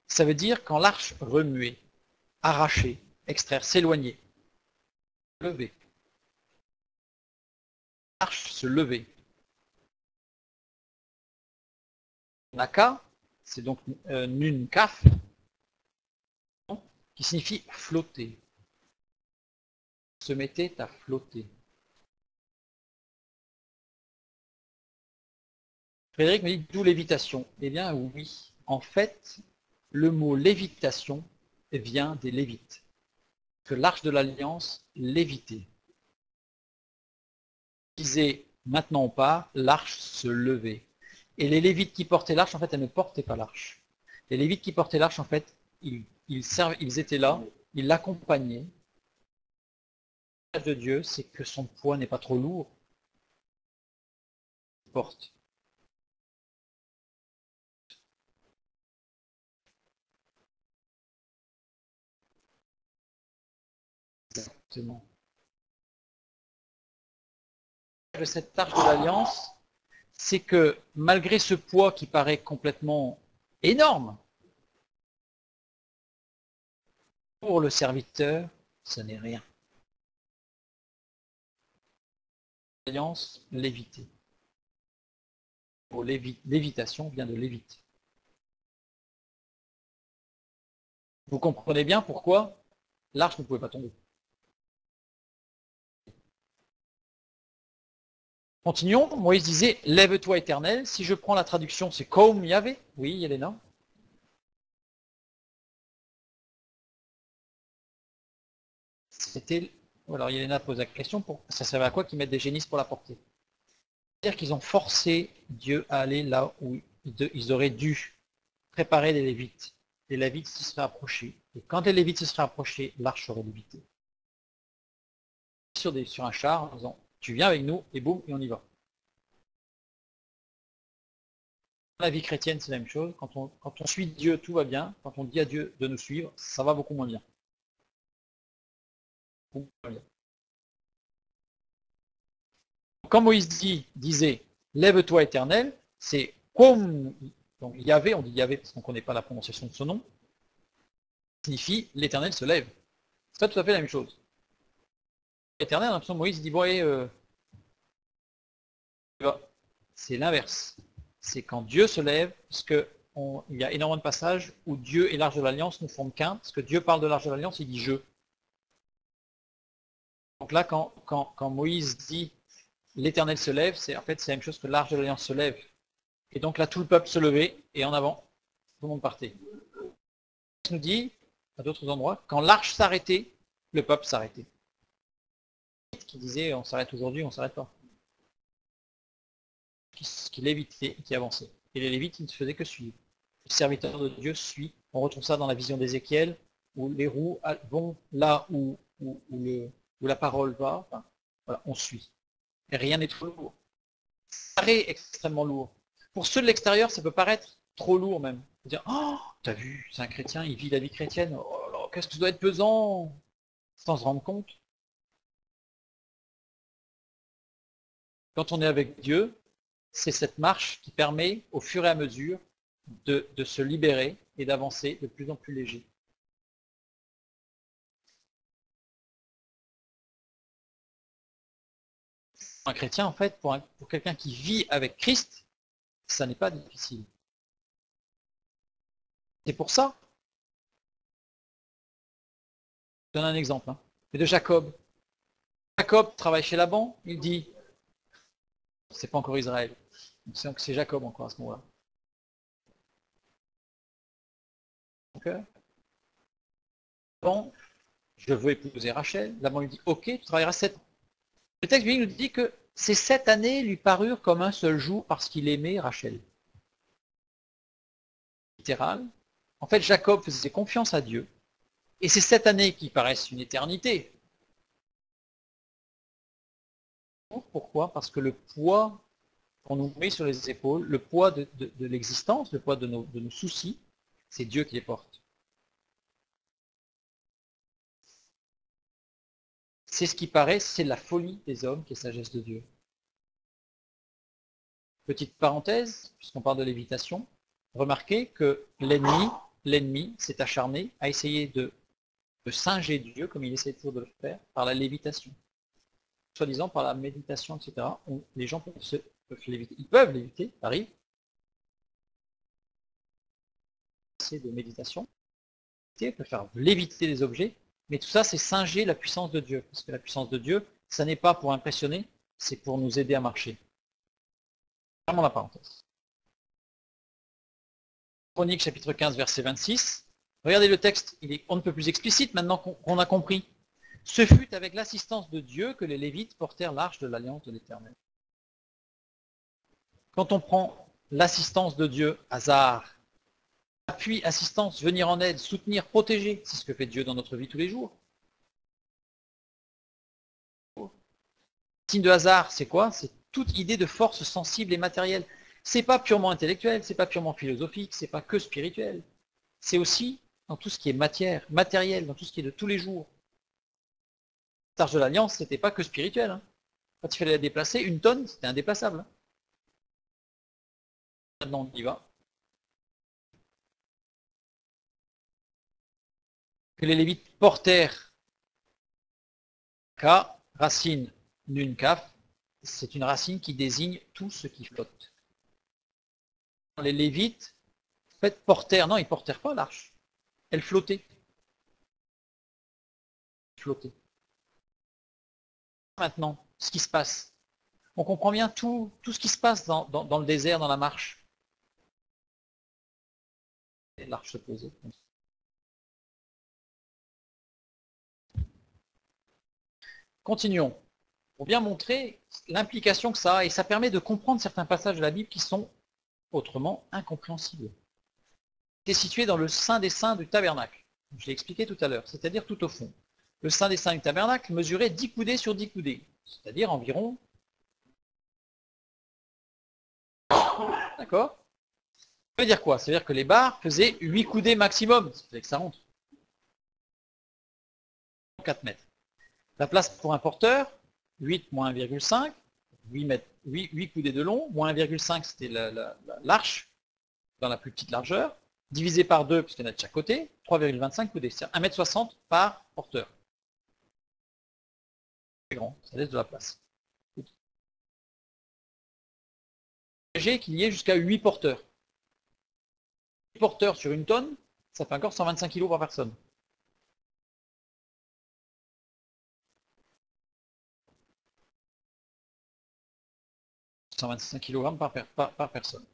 Ça veut dire quand l'arche remuait, arrachait, extraire, s'éloigner, lever. L'arche se levait. Naka, c'est donc nun kaf, qui signifie flotter. Se mettait à flotter. Frédéric me dit d'où lévitation. Eh bien oui, en fait, le mot lévitation vient des Lévites. Que l'arche de l'Alliance lévitait. Il disait maintenant on part, l'arche se levait. Et les Lévites qui portaient l'arche, en fait, elles ne portaient pas l'arche. Les Lévites qui portaient l'arche, en fait, ils étaient là, ils l'accompagnaient. De Dieu, c'est que son poids n'est pas trop lourd. Il porte. Exactement. De cette arche de l'Alliance, c'est que malgré ce poids qui paraît complètement énorme, pour le serviteur, ce n'est rien. L'Alliance, léviter. Lévitation vient de lévite. Vous comprenez bien pourquoi l'arche ne pouvait pas tomber. Continuons, Moïse disait, lève-toi Éternel. Si je prends la traduction, c'est comme Yahvé. Oui, Yelena. C'était. Alors Yelena pose la question, ça servait à quoi qu'ils mettent des génisses pour la porter? C'est-à-dire qu'ils ont forcé Dieu à aller là où ils auraient dû préparer les Lévites. Les Lévites se seraient approchés. Et quand les Lévites se seraient approchés, l'arche aurait lévité. Sur un char, en disant, tu viens avec nous, et boum, et on y va. Dans la vie chrétienne, c'est la même chose. Quand on suit Dieu, tout va bien. Quand on dit à Dieu de nous suivre, ça va beaucoup moins bien. Beaucoup moins bien. Quand Moïse disait, lève-toi Éternel, c'est comme, donc Yahvé, on dit Yahvé parce qu'on ne connaît pas la prononciation de son nom, signifie l'Éternel se lève. C'est pas tout à fait la même chose. Éternel, on a l'impression que Moïse dit, bon, c'est l'inverse. C'est quand Dieu se lève, parce qu'il y a énormément de passages où Dieu et l'arche de l'Alliance ne forment qu'un, parce que Dieu parle de l'arche de l'Alliance, il dit je. Donc là, quand Moïse dit l'Éternel se lève, en fait c'est la même chose que l'arche de l'Alliance se lève. Et donc là, tout le peuple se levait, et en avant, tout le monde partait. Il nous dit, à d'autres endroits, quand l'arche s'arrêtait, le peuple s'arrêtait. Qui disait on s'arrête aujourd'hui, on s'arrête pas. Qui lévitait, qui avançait. Et les lévites, ils ne faisaient que suivre. Le serviteur de Dieu suit. On retrouve ça dans la vision d'Ézéchiel, où les roues vont là où la parole va. Enfin, voilà, on suit. Et rien n'est trop lourd. Ça paraît extrêmement lourd. Pour ceux de l'extérieur, ça peut paraître trop lourd même. Dire, oh, t'as vu, c'est un chrétien, il vit la vie chrétienne. Oh là, qu'est-ce que ça doit être pesant, sans se rendre compte. Quand on est avec Dieu, c'est cette marche qui permet, au fur et à mesure, de se libérer et d'avancer de plus en plus léger. Un chrétien, en fait, pour quelqu'un qui vit avec Christ, ça n'est pas difficile. C'est pour ça. Je donne un exemple. C'est de Jacob. Jacob travaille chez Laban, il dit, c'est pas encore Israël, c'est Jacob encore à ce moment-là. Bon, je veux épouser Rachel. Laban lui dit, ok, tu travailleras 7 ans. Le texte lui nous dit que ces 7 années lui parurent comme un seul jour parce qu'il aimait Rachel. Littéral. En fait, Jacob faisait confiance à Dieu. Et ces 7 années qui paraissent une éternité. Pourquoi? Parce que le poids qu'on nous met sur les épaules, le poids de l'existence, le poids de nos soucis, c'est Dieu qui les porte. C'est ce qui paraît, c'est la folie des hommes qui est sagesse de Dieu. Petite parenthèse, puisqu'on parle de lévitation, remarquez que l'ennemi s'est acharné à essayer de singer Dieu, comme il essaie toujours de le faire, par la lévitation. Soi-disant par la méditation, etc. Les gens peuvent léviter. Ils peuvent léviter, ça arrive. C'est de méditation. Ils peuvent faire léviter des objets, mais tout ça, c'est singer la puissance de Dieu. Parce que la puissance de Dieu, ça n'est pas pour impressionner, c'est pour nous aider à marcher. Vraiment la parenthèse. Chronique chapitre 15, verset 26. Regardez le texte, il est on ne peut plus explicite maintenant qu'on a compris. Ce fut avec l'assistance de Dieu que les Lévites portèrent l'arche de l'alliance de l'Éternel. Quand on prend l'assistance de Dieu, hasard, appui, assistance, venir en aide, soutenir, protéger, c'est ce que fait Dieu dans notre vie tous les jours. Signe de hasard, c'est quoi? C'est toute idée de force sensible et matérielle. C'est pas purement intellectuel, c'est pas purement philosophique, c'est pas que spirituel. C'est aussi dans tout ce qui est matière, matériel, dans tout ce qui est de tous les jours. L'arche de l'Alliance, c'était pas que spirituel. Hein. Quand il fallait la déplacer, 1 tonne, c'était indéplaçable. Hein. Maintenant, on y va. Que les Lévites portèrent Ka, racine Nun Kaf, c'est une racine qui désigne tout ce qui flotte. Les Lévites, en fait, portèrent, non, ils portèrent pas l'arche. Elle flottait. Flottait. Maintenant, ce qui se passe. On comprend bien tout ce qui se passe dans le désert, dans la marche. Et l'arche se posait. Continuons. Pour bien montrer l'implication que ça a, et ça permet de comprendre certains passages de la Bible qui sont autrement incompréhensibles. C'est situé dans le Saint des Saints du tabernacle. Je l'ai expliqué tout à l'heure, c'est-à-dire tout au fond. Le Saint des Saints du tabernacle mesurait 10 coudées sur 10 coudées, c'est-à-dire environ... D'accord? Ça veut dire quoi? Ça veut dire que les barres faisaient 8 coudées maximum, ça fait que ça rentre. 4 mètres. La place pour un porteur, 8 moins 1,5, 8 coudées de long, moins 1,5 c'était l'arche, dans la plus petite largeur, divisé par 2, puisqu'il y en a de chaque côté, 3,25 coudées, c'est-à-dire 1,60 m par porteur. C'est grand, ça laisse de la place. J'ai qu'il y ait jusqu'à 8 porteurs. 8 porteurs sur 1 tonne, ça fait encore 125 kg par personne. « 125 kg par personne.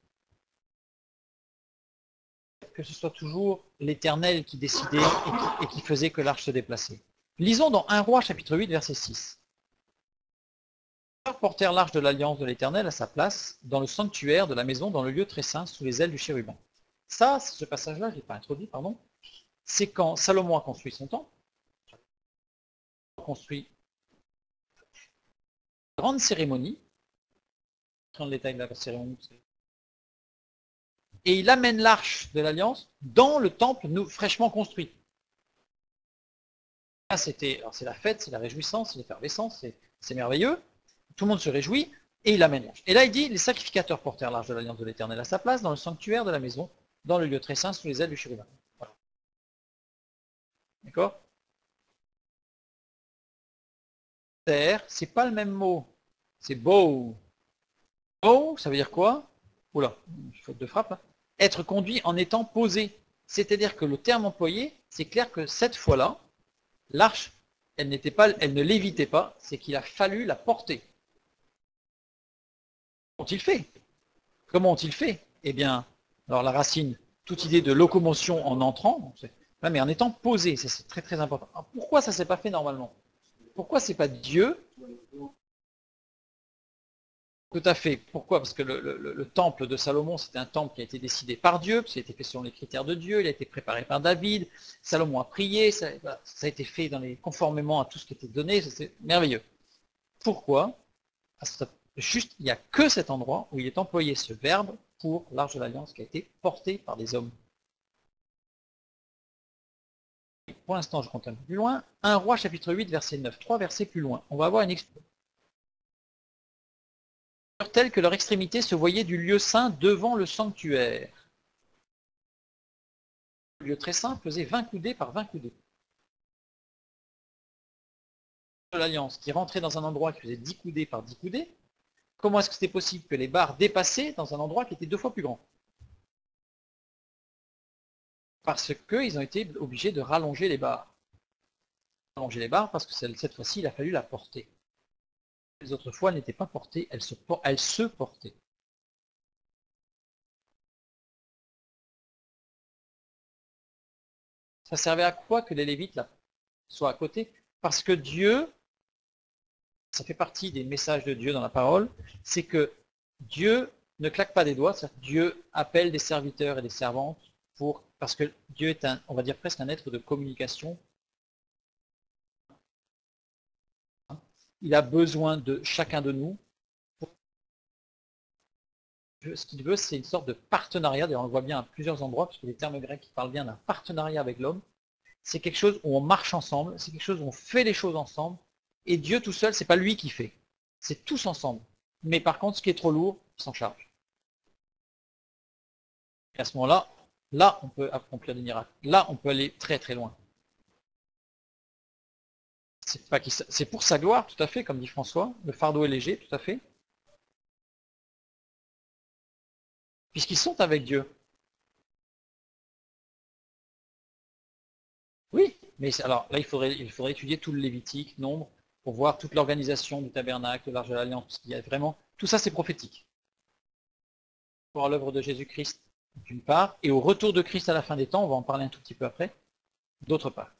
Que ce soit toujours l'Éternel qui décidait et qui faisait que l'arche se déplaçait. Lisons dans 1 Roi chapitre 8 verset 6. Portèrent l'arche de l'alliance de l'Éternel à sa place dans le sanctuaire de la maison, dans le lieu très saint, sous les ailes du chérubin. Ça, ce passage-là, je ne l'ai pas introduit, pardon, c'est quand Salomon a construit son temple, construit une grande cérémonie, dans le détail de la cérémonie, et il amène l'arche de l'alliance dans le temple fraîchement construit. Là, c'est la fête, c'est la réjouissance, c'est l'effervescence, c'est merveilleux. Tout le monde se réjouit, et il amène l'arche. Et là, il dit, les sacrificateurs portèrent l'arche de l'alliance de l'Éternel à sa place, dans le sanctuaire de la maison, dans le lieu très saint, sous les ailes du chérubin. Voilà. D'accord? Terre, c'est pas le même mot. C'est beau. Beau, ça veut dire quoi? Oula, faute de frappe. Hein. Être conduit en étant posé. C'est-à-dire que le terme employé, c'est clair que cette fois-là, l'arche, elle ne lévitait pas, c'est qu'il a fallu la porter. Comment ont-ils fait? Comment ont-ils fait? Eh bien, alors la racine, toute idée de locomotion en entrant, mais en étant posé, c'est très très important. Alors, pourquoi ça ne s'est pas fait normalement? Pourquoi c'est pas Dieu Tout à fait. Pourquoi? Parce que le temple de Salomon, c'était un temple qui a été décidé par Dieu, ça a été fait selon les critères de Dieu, il a été préparé par David, Salomon a prié, voilà, ça a été fait conformément à tout ce qui était donné, c'est merveilleux. Pourquoi? Parce que juste, il n'y a que cet endroit où il est employé ce verbe pour l'Arche de l'Alliance qui a été porté par des hommes. Pour l'instant, je compte un peu plus loin. 1 Roi chapitre 8, verset 9, 3 versets plus loin. On va avoir une expression telle que leur extrémité se voyait du lieu saint devant le sanctuaire. Le lieu très saint faisait 20 coudées par 20 coudées. L'Alliance qui rentrait dans un endroit qui faisait 10 coudées par 10 coudées, comment est-ce que c'était possible que les barres dépassaient dans un endroit qui était 2 fois plus grand? Parce qu'ils ont été obligés de rallonger les barres. Rallonger les barres parce que cette fois-ci, il a fallu la porter. Les autres fois, elles n'étaient pas portées, elles se portaient. Ça servait à quoi que les Lévites soient à côté? Parce que Dieu, ça fait partie des messages de Dieu dans la parole, c'est que Dieu ne claque pas des doigts, Dieu appelle des serviteurs et des servantes parce que Dieu est on va dire presque un être de communication. Il a besoin de chacun de nous. Ce qu'il veut, c'est une sorte de partenariat, d'ailleurs on le voit bien à plusieurs endroits, parce que les termes grecs parlent bien d'un partenariat avec l'homme. C'est quelque chose où on marche ensemble, c'est quelque chose où on fait les choses ensemble, et Dieu tout seul, c'est pas lui qui fait, c'est tous ensemble. Mais par contre, ce qui est trop lourd, il s'en charge. Et à ce moment-là, là, on peut accomplir des miracles. Là, on peut aller très très loin. C'est pour sa gloire, tout à fait, comme dit François. Le fardeau est léger, tout à fait. Puisqu'ils sont avec Dieu. Oui, mais alors là, il faudrait étudier tout le Lévitique, nombre, pour voir toute l'organisation du tabernacle, de l'Arche de l'Alliance, parce qu'il y a vraiment... Tout ça, c'est prophétique. Pour l'œuvre de Jésus-Christ, d'une part, et au retour de Christ à la fin des temps, on va en parler un tout petit peu après, d'autre part.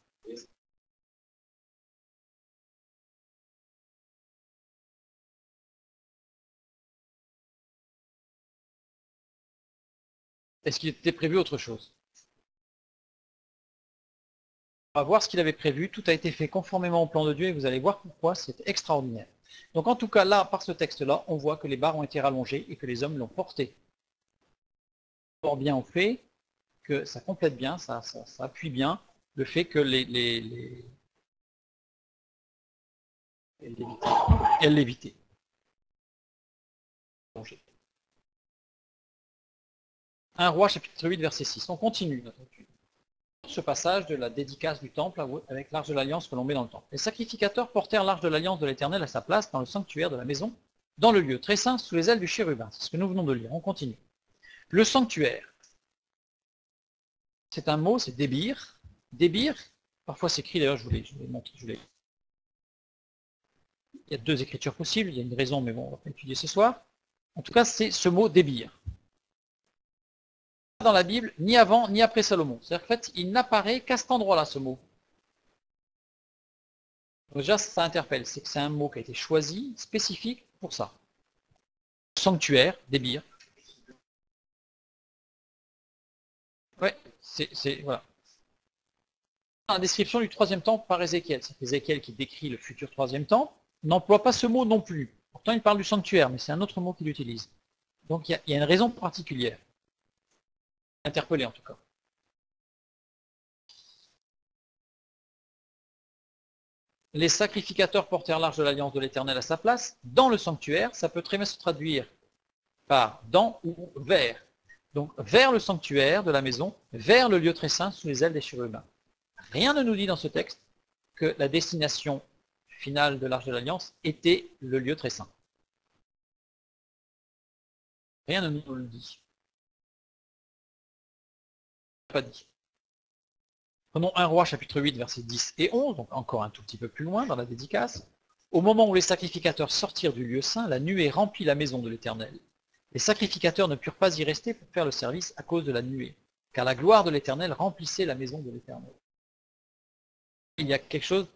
Est-ce qu'il était prévu autre chose? On va voir ce qu'il avait prévu, tout a été fait conformément au plan de Dieu, et vous allez voir pourquoi c'est extraordinaire. Donc en tout cas, là, par ce texte-là, on voit que les barres ont été rallongées et que les hommes l'ont porté. Fort bien au fait que ça complète bien, ça appuie bien le fait que elle l'évitait. Un roi, chapitre 8, verset 6. On continue ce passage de la dédicace du temple avec l'arche de l'alliance que l'on met dans le temple. Les sacrificateurs portèrent l'arche de l'alliance de l'Éternel à sa place dans le sanctuaire de la maison, dans le lieu très saint, sous les ailes du chérubin. C'est ce que nous venons de lire. On continue. Le sanctuaire, c'est un mot, c'est débir. Débir, parfois c'est écrit, d'ailleurs je vous l'ai montré. Il y a deux écritures possibles, il y a une raison, mais bon, on va pas étudier ce soir. En tout cas, c'est ce mot débir. Dans la Bible, ni avant, ni après Salomon. C'est-à-dire qu'en fait, il n'apparaît qu'à cet endroit-là, ce mot. Donc déjà, ça interpelle. C'est que c'est un mot qui a été choisi, spécifique pour ça. Sanctuaire, débir. Ouais, voilà. La description du troisième temple par Ézéchiel. C'est Ézéchiel qui décrit le futur troisième temple. N'emploie pas ce mot non plus. Pourtant, il parle du sanctuaire, mais c'est un autre mot qu'il utilise. Donc, il y a une raison particulière. Interpellé, en tout cas. Les sacrificateurs portèrent l'arche de l'alliance de l'Éternel à sa place, dans le sanctuaire. Ça peut très bien se traduire par dans ou vers. Donc, vers le sanctuaire de la maison, vers le lieu très saint, sous les ailes des chérubins. Rien ne nous dit dans ce texte que la destination finale de l'arche de l'Alliance était le lieu très saint. Rien ne nous le dit. Pas dit. Prenons 1 Roi chapitre 8 versets 10 et 11, donc encore un tout petit peu plus loin dans la dédicace. Au moment où les sacrificateurs sortirent du lieu saint, la nuée remplit la maison de l'Éternel. Les sacrificateurs ne purent pas y rester pour faire le service à cause de la nuée, car la gloire de l'Éternel remplissait la maison de l'Éternel. Il y a quelque chose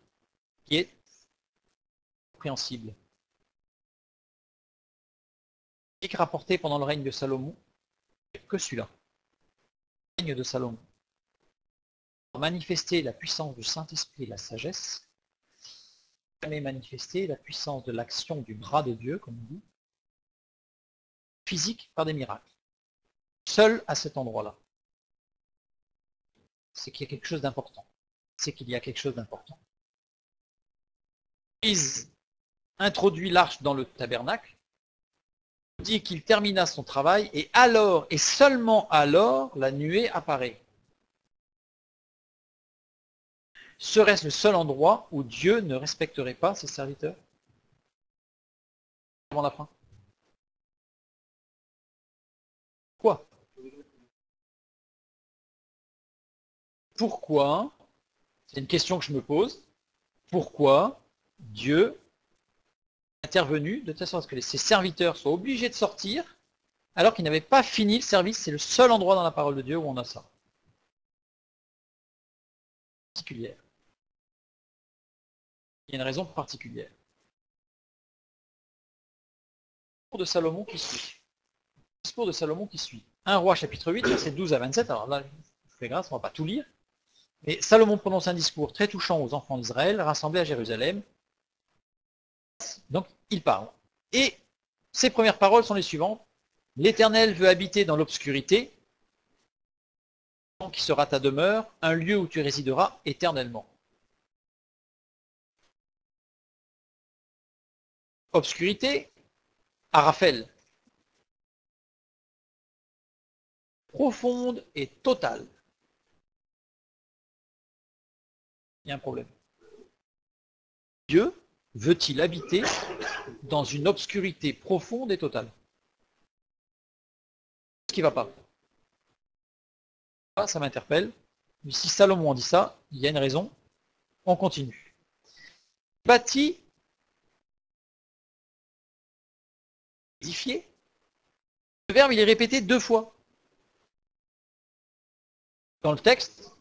qui est compréhensible. rapporté pendant le règne de Salomon, que celui-là. Le règne de Salomon. Pour manifester la puissance du Saint-Esprit et la sagesse, jamais manifester la puissance de l'action du bras de Dieu, comme on dit, physique par des miracles. Seul à cet endroit-là. C'est qu'il y a quelque chose d'important. C'est qu'il y a quelque chose d'important. Moïse introduit l'arche dans le tabernacle, dit qu'il termina son travail, et alors, et seulement alors, la nuée apparaît. Serait-ce le seul endroit où Dieu ne respecterait pas ses serviteurs avant la fin? Quoi? Pourquoi, c'est une question que je me pose, pourquoi Dieu est intervenu de telle sorte que ses serviteurs soient obligés de sortir alors qu'ils n'avaient pas fini le service? C'est le seul endroit dans la parole de Dieu où on a ça. Particulière. Il y a une raison particulière. Le discours de Salomon qui suit. Le discours de Salomon qui suit. 1 Roi chapitre 8, versets 12 à 27. Alors là, je vous fais grâce, on ne va pas tout lire. Mais Salomon prononce un discours très touchant aux enfants d'Israël, rassemblés à Jérusalem. Donc, il parle. Et ses premières paroles sont les suivantes. L'Éternel veut habiter dans l'obscurité, qui sera ta demeure, un lieu où tu résideras éternellement. Obscurité, Araphel. Profonde et totale. Il y a un problème. Dieu veut-il habiter dans une obscurité profonde et totale? Ce qui ne va pas. Ça m'interpelle. Mais si Salomon dit ça, il y a une raison. On continue. Bâti, édifié. Le verbe, il est répété 2 fois. Dans le texte,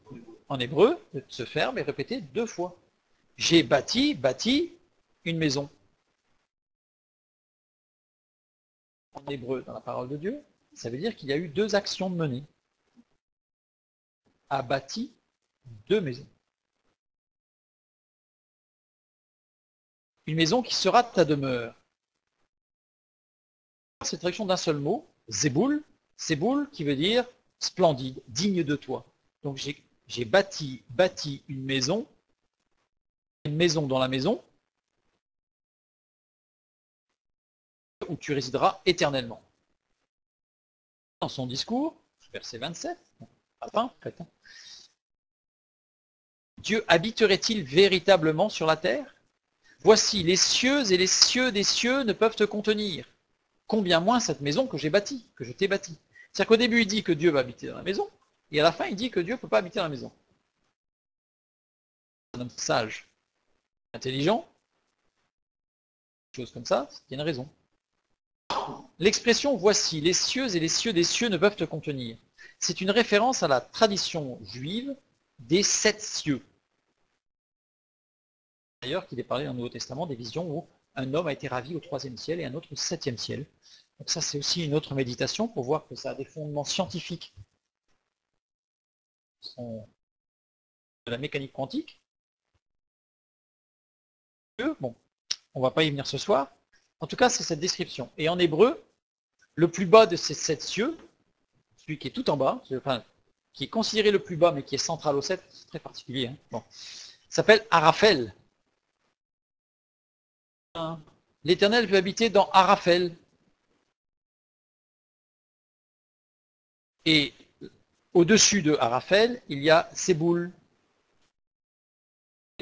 en hébreu, ce verbe est répété 2 fois. J'ai bâti une maison. En hébreu, dans la parole de Dieu, ça veut dire qu'il y a eu 2 actions menées. A bâti 2 maisons. Une maison qui sera ta demeure. C'est la traduction d'un seul mot, Zéboul, Séboul, qui veut dire splendide, digne de toi. Donc j'ai bâti une maison dans la maison, où tu résideras éternellement. Dans son discours, verset 27, Dieu habiterait-il véritablement sur la terre? Voici, les cieux et les cieux des cieux ne peuvent te contenir. Combien moins cette maison que j'ai bâtie, que je t'ai bâtie. C'est-à-dire qu'au début, il dit que Dieu va habiter dans la maison, et à la fin, il dit que Dieu ne peut pas habiter dans la maison. Un homme sage, intelligent, chose comme ça, il y a une raison. L'expression « voici, les cieux et les cieux des cieux ne peuvent te contenir », c'est une référence à la tradition juive des 7 cieux. D'ailleurs, qu'il est parlé dans le Nouveau Testament des visions où un homme a été ravi au 3e ciel et un autre au 7e ciel. Donc ça, c'est aussi une autre méditation pour voir que ça a des fondements scientifiques de la mécanique quantique. Bon, on ne va pas y venir ce soir. En tout cas, c'est cette description. Et en hébreu, le plus bas de ces 7 cieux, celui qui est tout en bas, enfin, qui est considéré le plus bas mais qui est central au 7, c'est très particulier, hein, bon, s'appelle Araphel. L'Éternel veut habiter dans Araphel. Et au-dessus de Araphel, il y a Séboul,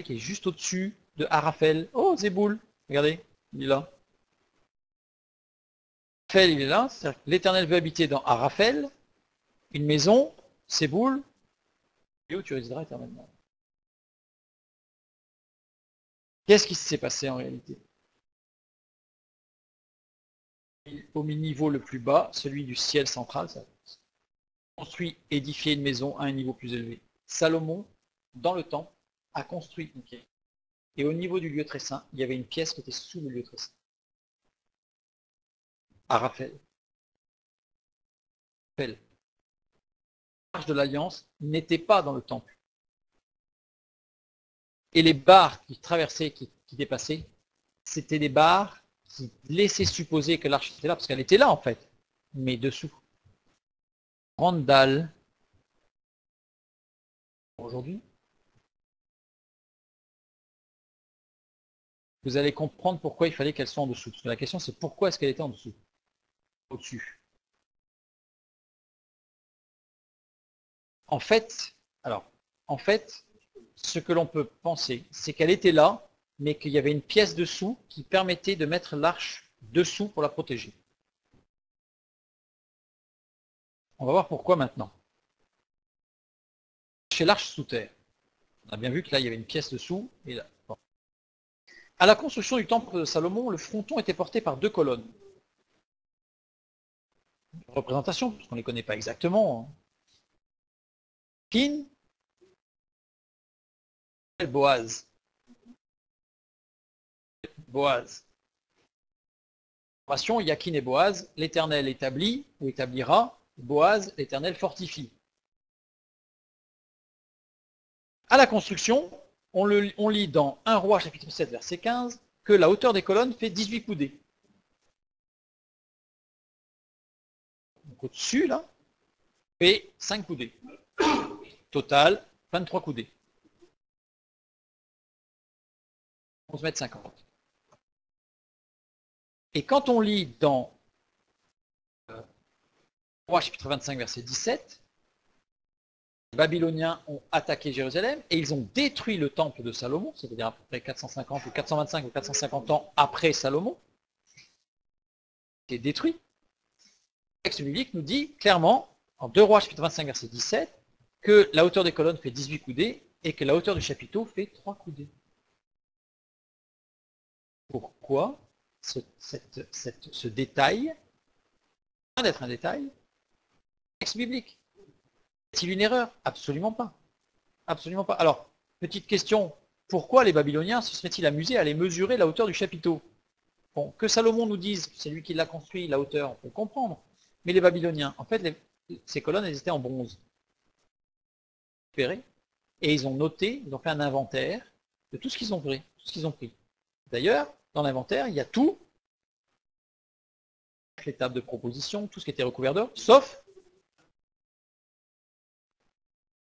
qui est juste au-dessus de Araphel. Oh, Séboul, regardez, il est là. Araphel, il est là. L'Éternel veut habiter dans Araphel, une maison, Séboul, et où tu résideras éternellement. Qu'est-ce qui s'est passé en réalité? Au niveau le plus bas, celui du ciel central, ça construit, édifier une maison à un niveau plus élevé. Salomon, dans le temple, a construit une pièce. Et au niveau du lieu très saint, il y avait une pièce qui était sous le lieu très saint. Araphel. Appel. L'Arche de l'Alliance n'était pas dans le temple. Et les barres qui traversaient, qui dépassaient, c'était des barres qui laissaient supposer que l'arche était là, parce qu'elle était là en fait, mais dessous. Grande dalle. Aujourd'hui, vous allez comprendre pourquoi il fallait qu'elle soit en dessous. Parce que la question c'est pourquoi est-ce qu'elle était en dessous, au-dessus. En fait, ce que l'on peut penser, c'est qu'elle était là, mais qu'il y avait une pièce dessous qui permettait de mettre l'arche dessous pour la protéger. On va voir pourquoi maintenant. Chez l'arche sous terre, on a bien vu que là il y avait une pièce dessous, et là. Bon. À la construction du temple de Salomon, le fronton était porté par 2 colonnes. Représentation, parce qu'on ne les connaît pas exactement. Kin, Boaz. Boaz. Yakin et Boaz, l'Éternel établit ou établira, Boaz, l'Éternel fortifie. À la construction, on lit dans 1 Roi chapitre 7 verset 15 que la hauteur des colonnes fait 18 coudées. Donc au-dessus, là, fait 5 coudées. Total, 23 coudées. 11 mètres 50. Et quand on lit dans Roi chapitre 25 verset 17, les Babyloniens ont attaqué Jérusalem et ils ont détruit le temple de Salomon, c'est-à-dire à peu près 450 ou 425 ou 450 ans après Salomon, qui est détruit. Le texte biblique nous dit clairement, en 2 Rois chapitre 25 verset 17, que la hauteur des colonnes fait 18 coudées et que la hauteur du chapiteau fait 3 coudées. Pourquoi ce détail, loin d'être un détail, texte biblique? Est-il une erreur? Absolument pas. Absolument pas. Alors, petite question, pourquoi les Babyloniens se seraient-ils amusés à aller mesurer la hauteur du chapiteau? Bon, que Salomon nous dise, c'est lui qui l'a construit, la hauteur, on peut comprendre. Mais les Babyloniens, en fait, ces colonnes, elles étaient en bronze. Et ils ont noté, ils ont fait un inventaire de tout ce qu'ils ont pris, tout ce qu'ils ont pris. D'ailleurs, dans l'inventaire, il y a tout, les tables de proposition, tout ce qui était recouvert d'or, sauf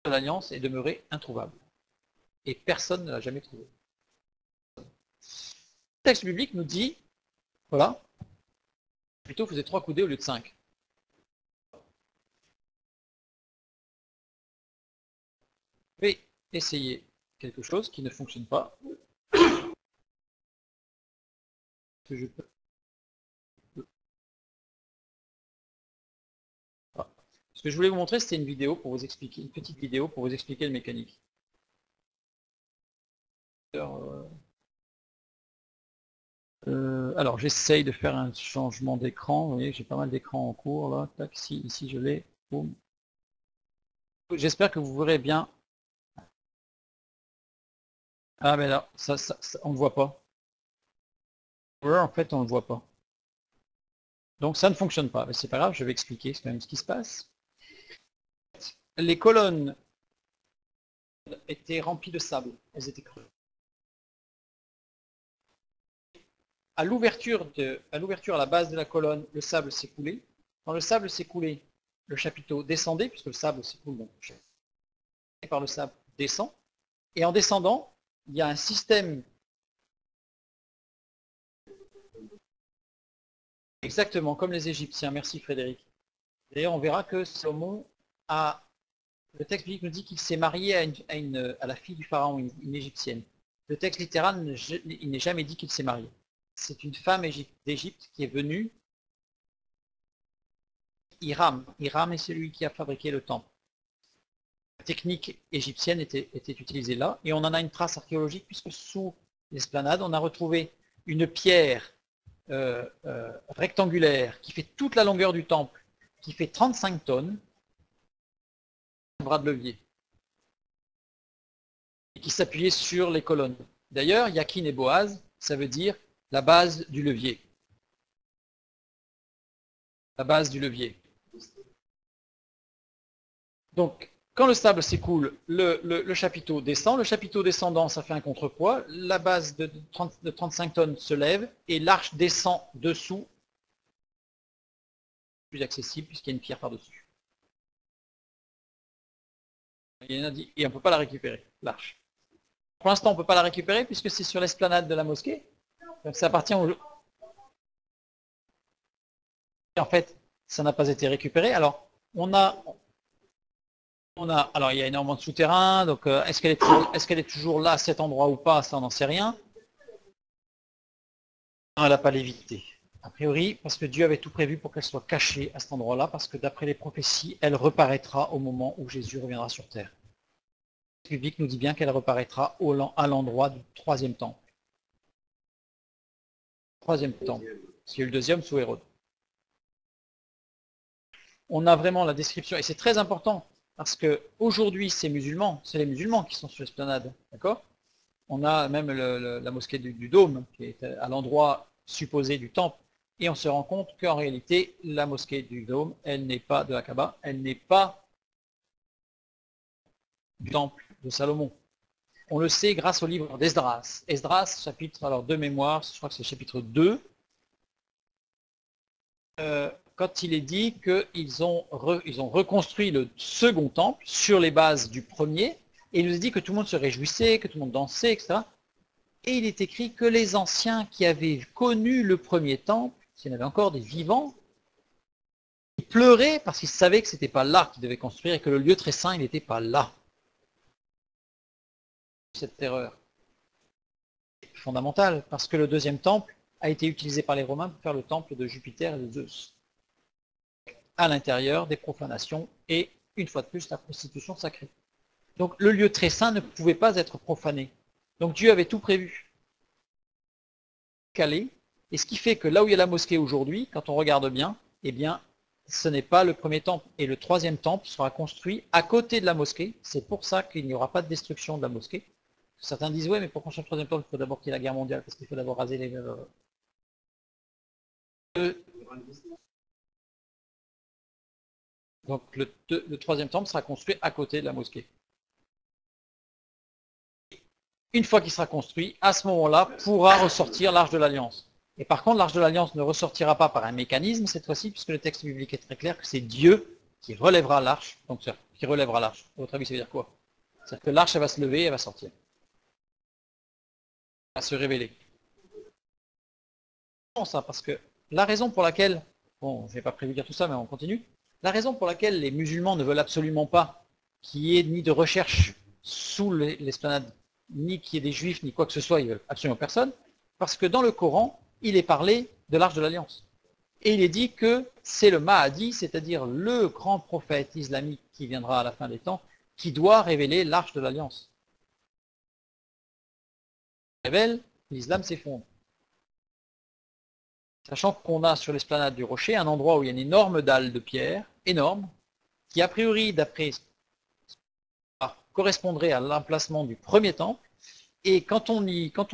l'alliance est demeurée introuvable. Et personne ne l'a jamais trouvé. Le texte biblique nous dit, voilà, plutôt faisait 3 coudées au lieu de 5. Je vais essayer quelque chose qui ne fonctionne pas. Que je peux. Voilà. Ce que je voulais vous montrer, c'était une vidéo pour vous expliquer, une petite vidéo pour vous expliquer le mécanique. Alors j'essaye de faire un changement d'écran. Vous voyez, j'ai pas mal d'écrans en cours là. Tac, ici je l'ai. J'espère que vous verrez bien. Ah mais là, ça, on ne voit pas. En fait, on ne le voit pas. Donc ça ne fonctionne pas. Mais c'est pas grave, je vais expliquer quand même ce qui se passe. Les colonnes étaient remplies de sable. Elles étaient creuses. À l'ouverture à la base de la colonne, le sable s'est coulé. Quand le sable s'est coulé, le chapiteau descendait, puisque le sable s'écoule, donc par le sable descend. Et en descendant, il y a un système exactement comme les Égyptiens. Merci Frédéric. D'ailleurs, on verra que Salomon a... Le texte biblique nous dit qu'il s'est marié à la fille du pharaon, une égyptienne. Le texte littéral, il n'est jamais dit qu'il s'est marié. C'est une femme d'Égypte qui est venue. Hiram est celui qui a fabriqué le temple. La technique égyptienne était utilisée là, et on en a une trace archéologique puisque sous l'esplanade, on a retrouvé une pierre rectangulaire qui fait toute la longueur du temple, qui fait 35 tonnes, un bras de levier, et qui s'appuyait sur les colonnes. D'ailleurs, Yakin et Boaz, ça veut dire la base du levier. La base du levier. Donc, quand le sable s'écoule, le chapiteau descend. Le chapiteau descendant, ça fait un contrepoids. La base de 35 tonnes se lève et l'arche descend dessous, plus accessible puisqu'il y a une pierre par-dessus. Et on ne peut pas la récupérer, l'arche. Pour l'instant, on ne peut pas la récupérer puisque c'est sur l'esplanade de la mosquée. Donc ça appartient au... En fait, ça n'a pas été récupéré. Alors, alors il y a énormément de souterrains, donc est-ce qu'elle est toujours là à cet endroit ou pas, ça on n'en sait rien. Non, elle n'a pas l'évité. A priori, parce que Dieu avait tout prévu pour qu'elle soit cachée à cet endroit-là, parce que d'après les prophéties, elle reparaîtra au moment où Jésus reviendra sur terre. Le biblique nous dit bien qu'elle reparaîtra à l'endroit du troisième temple. Troisième temple, parce qu'il y a eu le deuxième sous Hérode. On a vraiment la description, et c'est très important, parce que aujourd'hui c'est les musulmans qui sont sur l'esplanade, d'accord? On a même la mosquée du Dôme, qui est à l'endroit supposé du temple, et on se rend compte qu'en réalité, la mosquée du Dôme, elle n'est pas de la Kaaba, elle n'est pas du temple de Salomon. On le sait grâce au livre d'Esdras. Esdras, chapitre, alors de mémoire, je crois que c'est chapitre 2, quand il est dit qu'ils ont reconstruit le second temple sur les bases du premier, et il nous dit que tout le monde se réjouissait, que tout le monde dansait, etc. Et il est écrit que les anciens qui avaient connu le premier temple, s'il y en avait encore des vivants, ils pleuraient parce qu'ils savaient que ce n'était pas là qu'ils devaient construire et que le lieu très saint, il n'était pas là. Cette terreur est fondamentale parce que le deuxième temple a été utilisé par les Romains pour faire le temple de Jupiter et de Zeus. À l'intérieur des profanations et, une fois de plus, la prostitution sacrée. Donc le lieu très saint ne pouvait pas être profané. Donc Dieu avait tout prévu. Calé. Et ce qui fait que là où il y a la mosquée aujourd'hui, quand on regarde bien, eh bien, ce n'est pas le premier temple. Et le troisième temple sera construit à côté de la mosquée. C'est pour ça qu'il n'y aura pas de destruction de la mosquée. Certains disent, ouais, mais pour construire le troisième temple, il faut d'abord qu'il y ait la guerre mondiale, parce qu'il faut d'abord raser les... Donc le troisième temple sera construit à côté de la mosquée. Une fois qu'il sera construit, à ce moment-là, pourra ressortir l'Arche de l'Alliance. Et par contre, l'Arche de l'Alliance ne ressortira pas par un mécanisme cette fois-ci, puisque le texte biblique est très clair que c'est Dieu qui relèvera l'Arche. Donc, qui relèvera l'Arche. À votre avis, ça veut dire quoi? C'est-à-dire que l'Arche, elle va se lever et elle va sortir. Elle va se révéler. Non, ça, parce que la raison pour laquelle, bon, je n'ai pas prévu de dire tout ça, mais on continue. La raison pour laquelle les musulmans ne veulent absolument pas qu'il y ait ni de recherche sous l'esplanade, ni qu'il y ait des juifs, ni quoi que ce soit, ils veulent absolument personne, parce que dans le Coran, il est parlé de l'Arche de l'Alliance. Et il est dit que c'est le Mahdi, c'est-à-dire le grand prophète islamique qui viendra à la fin des temps, qui doit révéler l'Arche de l'Alliance. Révèle, l'islam s'effondre. Sachant qu'on a sur l'esplanade du rocher un endroit où il y a une énorme dalle de pierre, énorme, qui a priori, d'après correspondrait à l'emplacement du premier temple. Et quand on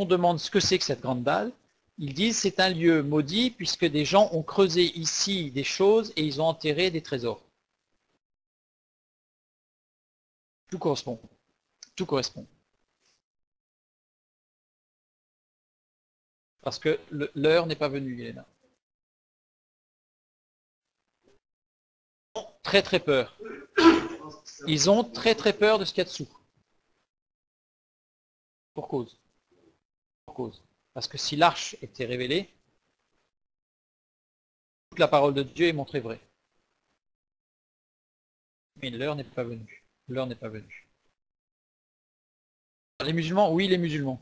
demande ce que c'est que cette grande dalle, ils disent c'est un lieu maudit puisque des gens ont creusé ici des choses et ils ont enterré des trésors. Tout correspond. Tout correspond. Parce que l'heure n'est pas venue, Elena. Très très peur. Ils ont très très peur de ce qu'il y a dessous. Pour cause. Pour cause. Parce que si l'arche était révélée, toute la parole de Dieu est montrée vraie. Mais l'heure n'est pas venue. L'heure n'est pas venue. Les musulmans, oui, les musulmans.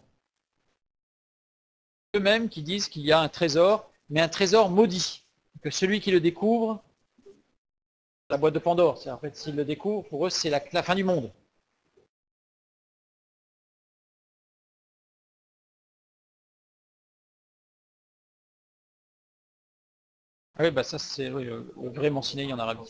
Eux-mêmes qui disent qu'il y a un trésor, mais un trésor maudit. Que celui qui le découvre, la boîte de Pandore, c'est en fait s'ils le découvrent, pour eux c'est la fin du monde. Ah oui, bah ça c'est oui, le vrai Mont Sinaï en Arabie.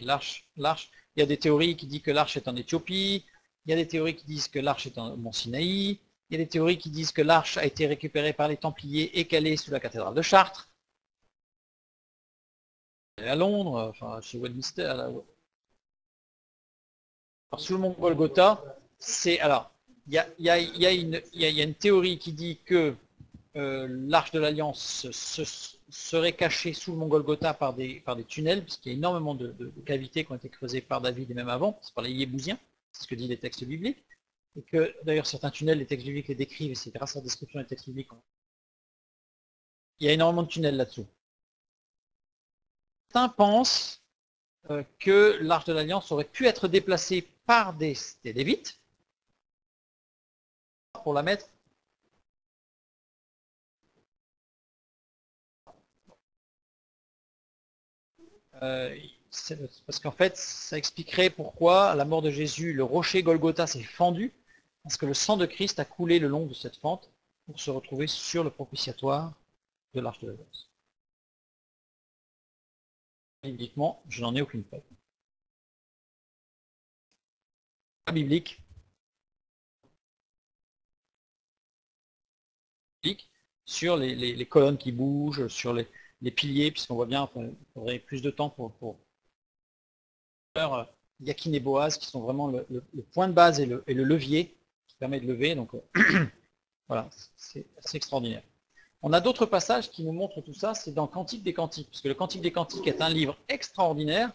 L'arche, il y a des théories qui disent que l'arche est en Éthiopie, il y a des théories qui disent que l'arche est en Mont Sinaï, il y a des théories qui disent que l'arche a été récupérée par les Templiers et qu'elle est sous la cathédrale de Chartres. à Londres, enfin chez Westminster. Alors, sous le mont Golgotha, c'est alors il y a une théorie qui dit que l'Arche de l'Alliance serait cachée sous le mont Golgotha par des tunnels, puisqu'il y a énormément de cavités qui ont été creusées par David et même avant, c'est par les Yébousiens, c'est ce que disent les textes bibliques, et que d'ailleurs certains tunnels, les textes bibliques les décrivent, et c'est grâce à la description des textes bibliques. Il y a énormément de tunnels là-dessous. Certains pensent que l'Arche de l'Alliance aurait pu être déplacée par des Lévites pour la mettre parce qu'en fait, ça expliquerait pourquoi, à la mort de Jésus, le rocher Golgotha s'est fendu, parce que le sang de Christ a coulé le long de cette fente pour se retrouver sur le propitiatoire de l'Arche de l'Alliance. Bibliquement, je n'en ai aucune preuve. Pas biblique. Sur les colonnes qui bougent, sur les piliers, puisqu'on voit bien, il faudrait plus de temps pour Yakin et Boaz, qui sont vraiment le point de base et le levier qui permet de lever. Donc voilà, c'est assez extraordinaire. On a d'autres passages qui nous montrent tout ça, c'est dans Cantique des Cantiques, parce que le Cantique des Cantiques est un livre extraordinaire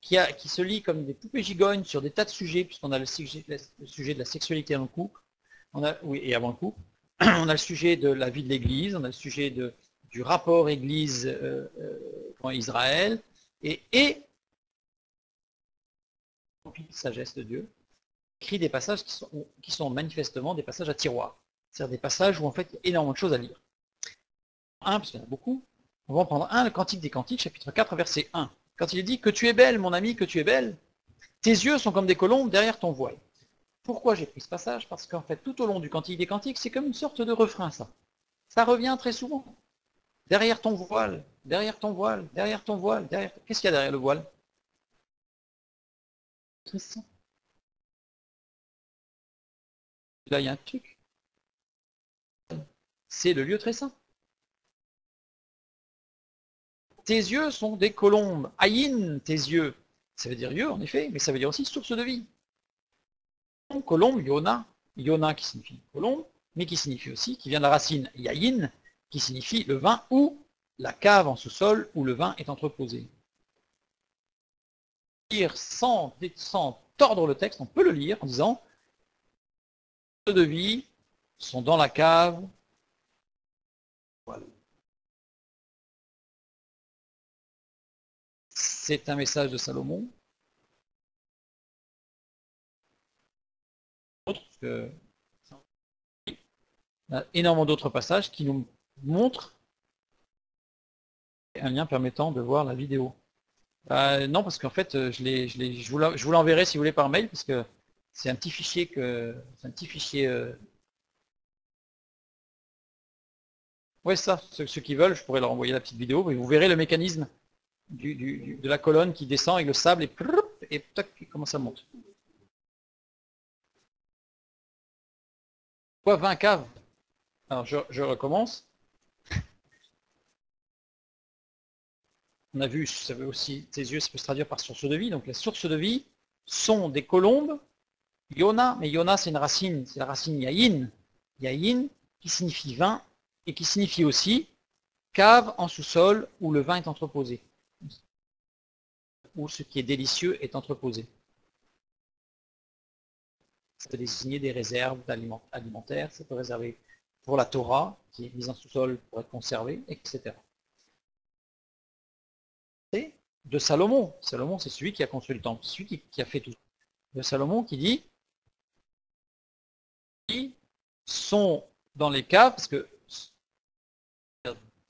qui se lit comme des poupées gigognes sur des tas de sujets, puisqu'on a le sujet de la sexualité dans le couple, et avant le couple. On a le sujet de la vie de l'Église, on a le sujet du rapport Église en Israël, et sagesse de Dieu, écrit des passages qui sont manifestement des passages à tiroir. C'est-à-dire des passages où en fait il y a énormément de choses à lire. Un, parce qu'il y en a beaucoup, on va en prendre un, le Cantique des Cantiques, chapitre 4, verset 1. Quand il est dit « Que tu es belle, mon ami, que tu es belle, tes yeux sont comme des colombes derrière ton voile. » Pourquoi j'ai pris ce passage? Parce qu'en fait, tout au long du Cantique des Cantiques, c'est comme une sorte de refrain, ça. Ça revient très souvent. Derrière ton voile, derrière ton voile, derrière ton voile, derrière... Qu'est-ce qu'il y a derrière le voile? Là, il y a un truc. C'est le lieu très saint. Tes yeux sont des colombes. Aïn, tes yeux. Ça veut dire yeux, en effet, mais ça veut dire aussi source de vie. Colombe, Yona. Yona qui signifie colombe, mais qui signifie aussi, qui vient de la racine Yaïn, qui signifie le vin ou la cave en sous-sol où le vin est entreposé. Lire sans tordre le texte, on peut le lire en disant les de vie sont dans la cave. Voilà. C'est un message de Salomon. Il y a énormément d'autres passages qui nous montrent un lien permettant de voir la vidéo. Non, parce qu'en fait, je vous l'enverrai si vous voulez par mail, parce que c'est un petit fichier Ouais, ça, ceux qui veulent, je pourrais leur envoyer la petite vidéo, et vous verrez le mécanisme de la colonne qui descend avec le sable et tac, comment ça monte. Quoi, 20 caves? Alors, je recommence. On a vu, ça veut aussi, tes yeux, ça peut se traduire par source de vie. Donc, les sources de vie sont des colombes. Yona, mais Yona, c'est une racine, c'est la racine Yaïn. Yaïn, qui signifie vin, et qui signifie aussi cave en sous-sol où le vin est entreposé. Où ce qui est délicieux est entreposé. Ça peut désigner des réserves alimentaires, ça peut réserver pour la Torah, qui est mise en sous-sol pour être conservée, etc. Et de Salomon. Salomon, c'est celui qui a construit le temple, celui qui a fait tout. De Salomon qui dit qui sont dans les caves, parce que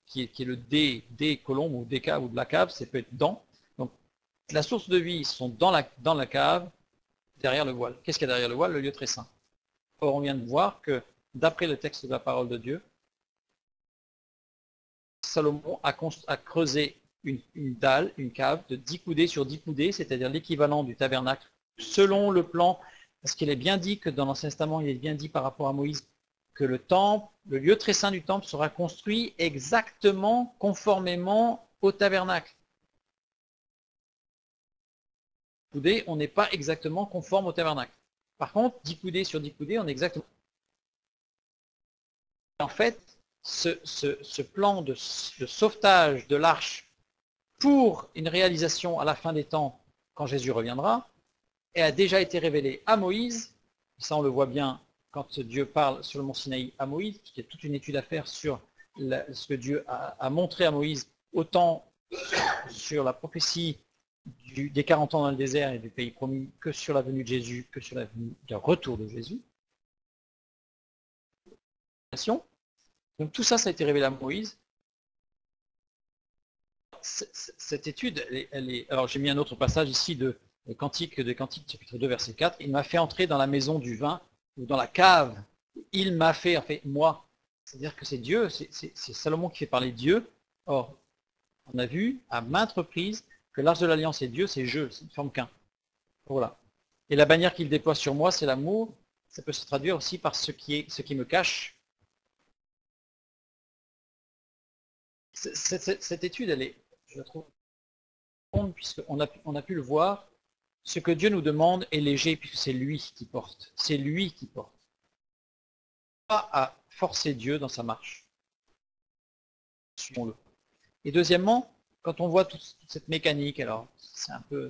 qui est le des colombes ou des caves ou de la cave, ça peut être dans. Donc la source de vie sont dans la cave, derrière le voile. Qu'est-ce qu'il y a derrière le voile? Le lieu très saint. Or, on vient de voir que, d'après le texte de la parole de Dieu, Salomon a creusé une dalle, une cave de 10 coudées sur 10 coudées, c'est-à-dire l'équivalent du tabernacle, selon le plan, parce qu'il est bien dit que dans l'Ancien Testament, il est bien dit par rapport à Moïse, que le temple, le lieu très saint du temple sera construit exactement conformément au tabernacle. coudées, on n'est pas exactement conforme au tabernacle. Par contre, 10 coudées sur 10 coudées, on est exactement... En fait, ce plan de sauvetage de l'arche pour une réalisation à la fin des temps, quand Jésus reviendra, a déjà été révélé à Moïse. Ça, on le voit bien quand Dieu parle sur le mont Sinaï à Moïse, parce qu'il y a toute une étude à faire sur ce que Dieu a montré à Moïse, autant sur la prophétie des 40 ans dans le désert et du pays promis, que sur la venue de Jésus, que sur la venue du retour de Jésus. Donc tout ça, ça a été révélé à Moïse. Cette étude, elle est... Alors j'ai mis un autre passage ici de Cantique chapitre 2, verset 4. Il m'a fait entrer dans la maison du vin, ou dans la cave. Il m'a fait, en fait, moi. C'est-à-dire que c'est Dieu, c'est Salomon qui fait parler Dieu. Or, on a vu à maintes reprises que l'arche de l'alliance et Dieu, c'est je, c'est une forme qu'un. Voilà. Et la bannière qu'il déploie sur moi, c'est l'amour. Ça peut se traduire aussi par ce qui me cache. Cette étude, elle est, je la trouve, puisqu'on a pu le voir. Ce que Dieu nous demande est léger, puisque c'est lui qui porte. C'est lui qui porte. Pas à forcer Dieu dans sa marche. Suivons-le. Et deuxièmement, quand on voit toute cette mécanique, alors c'est un peu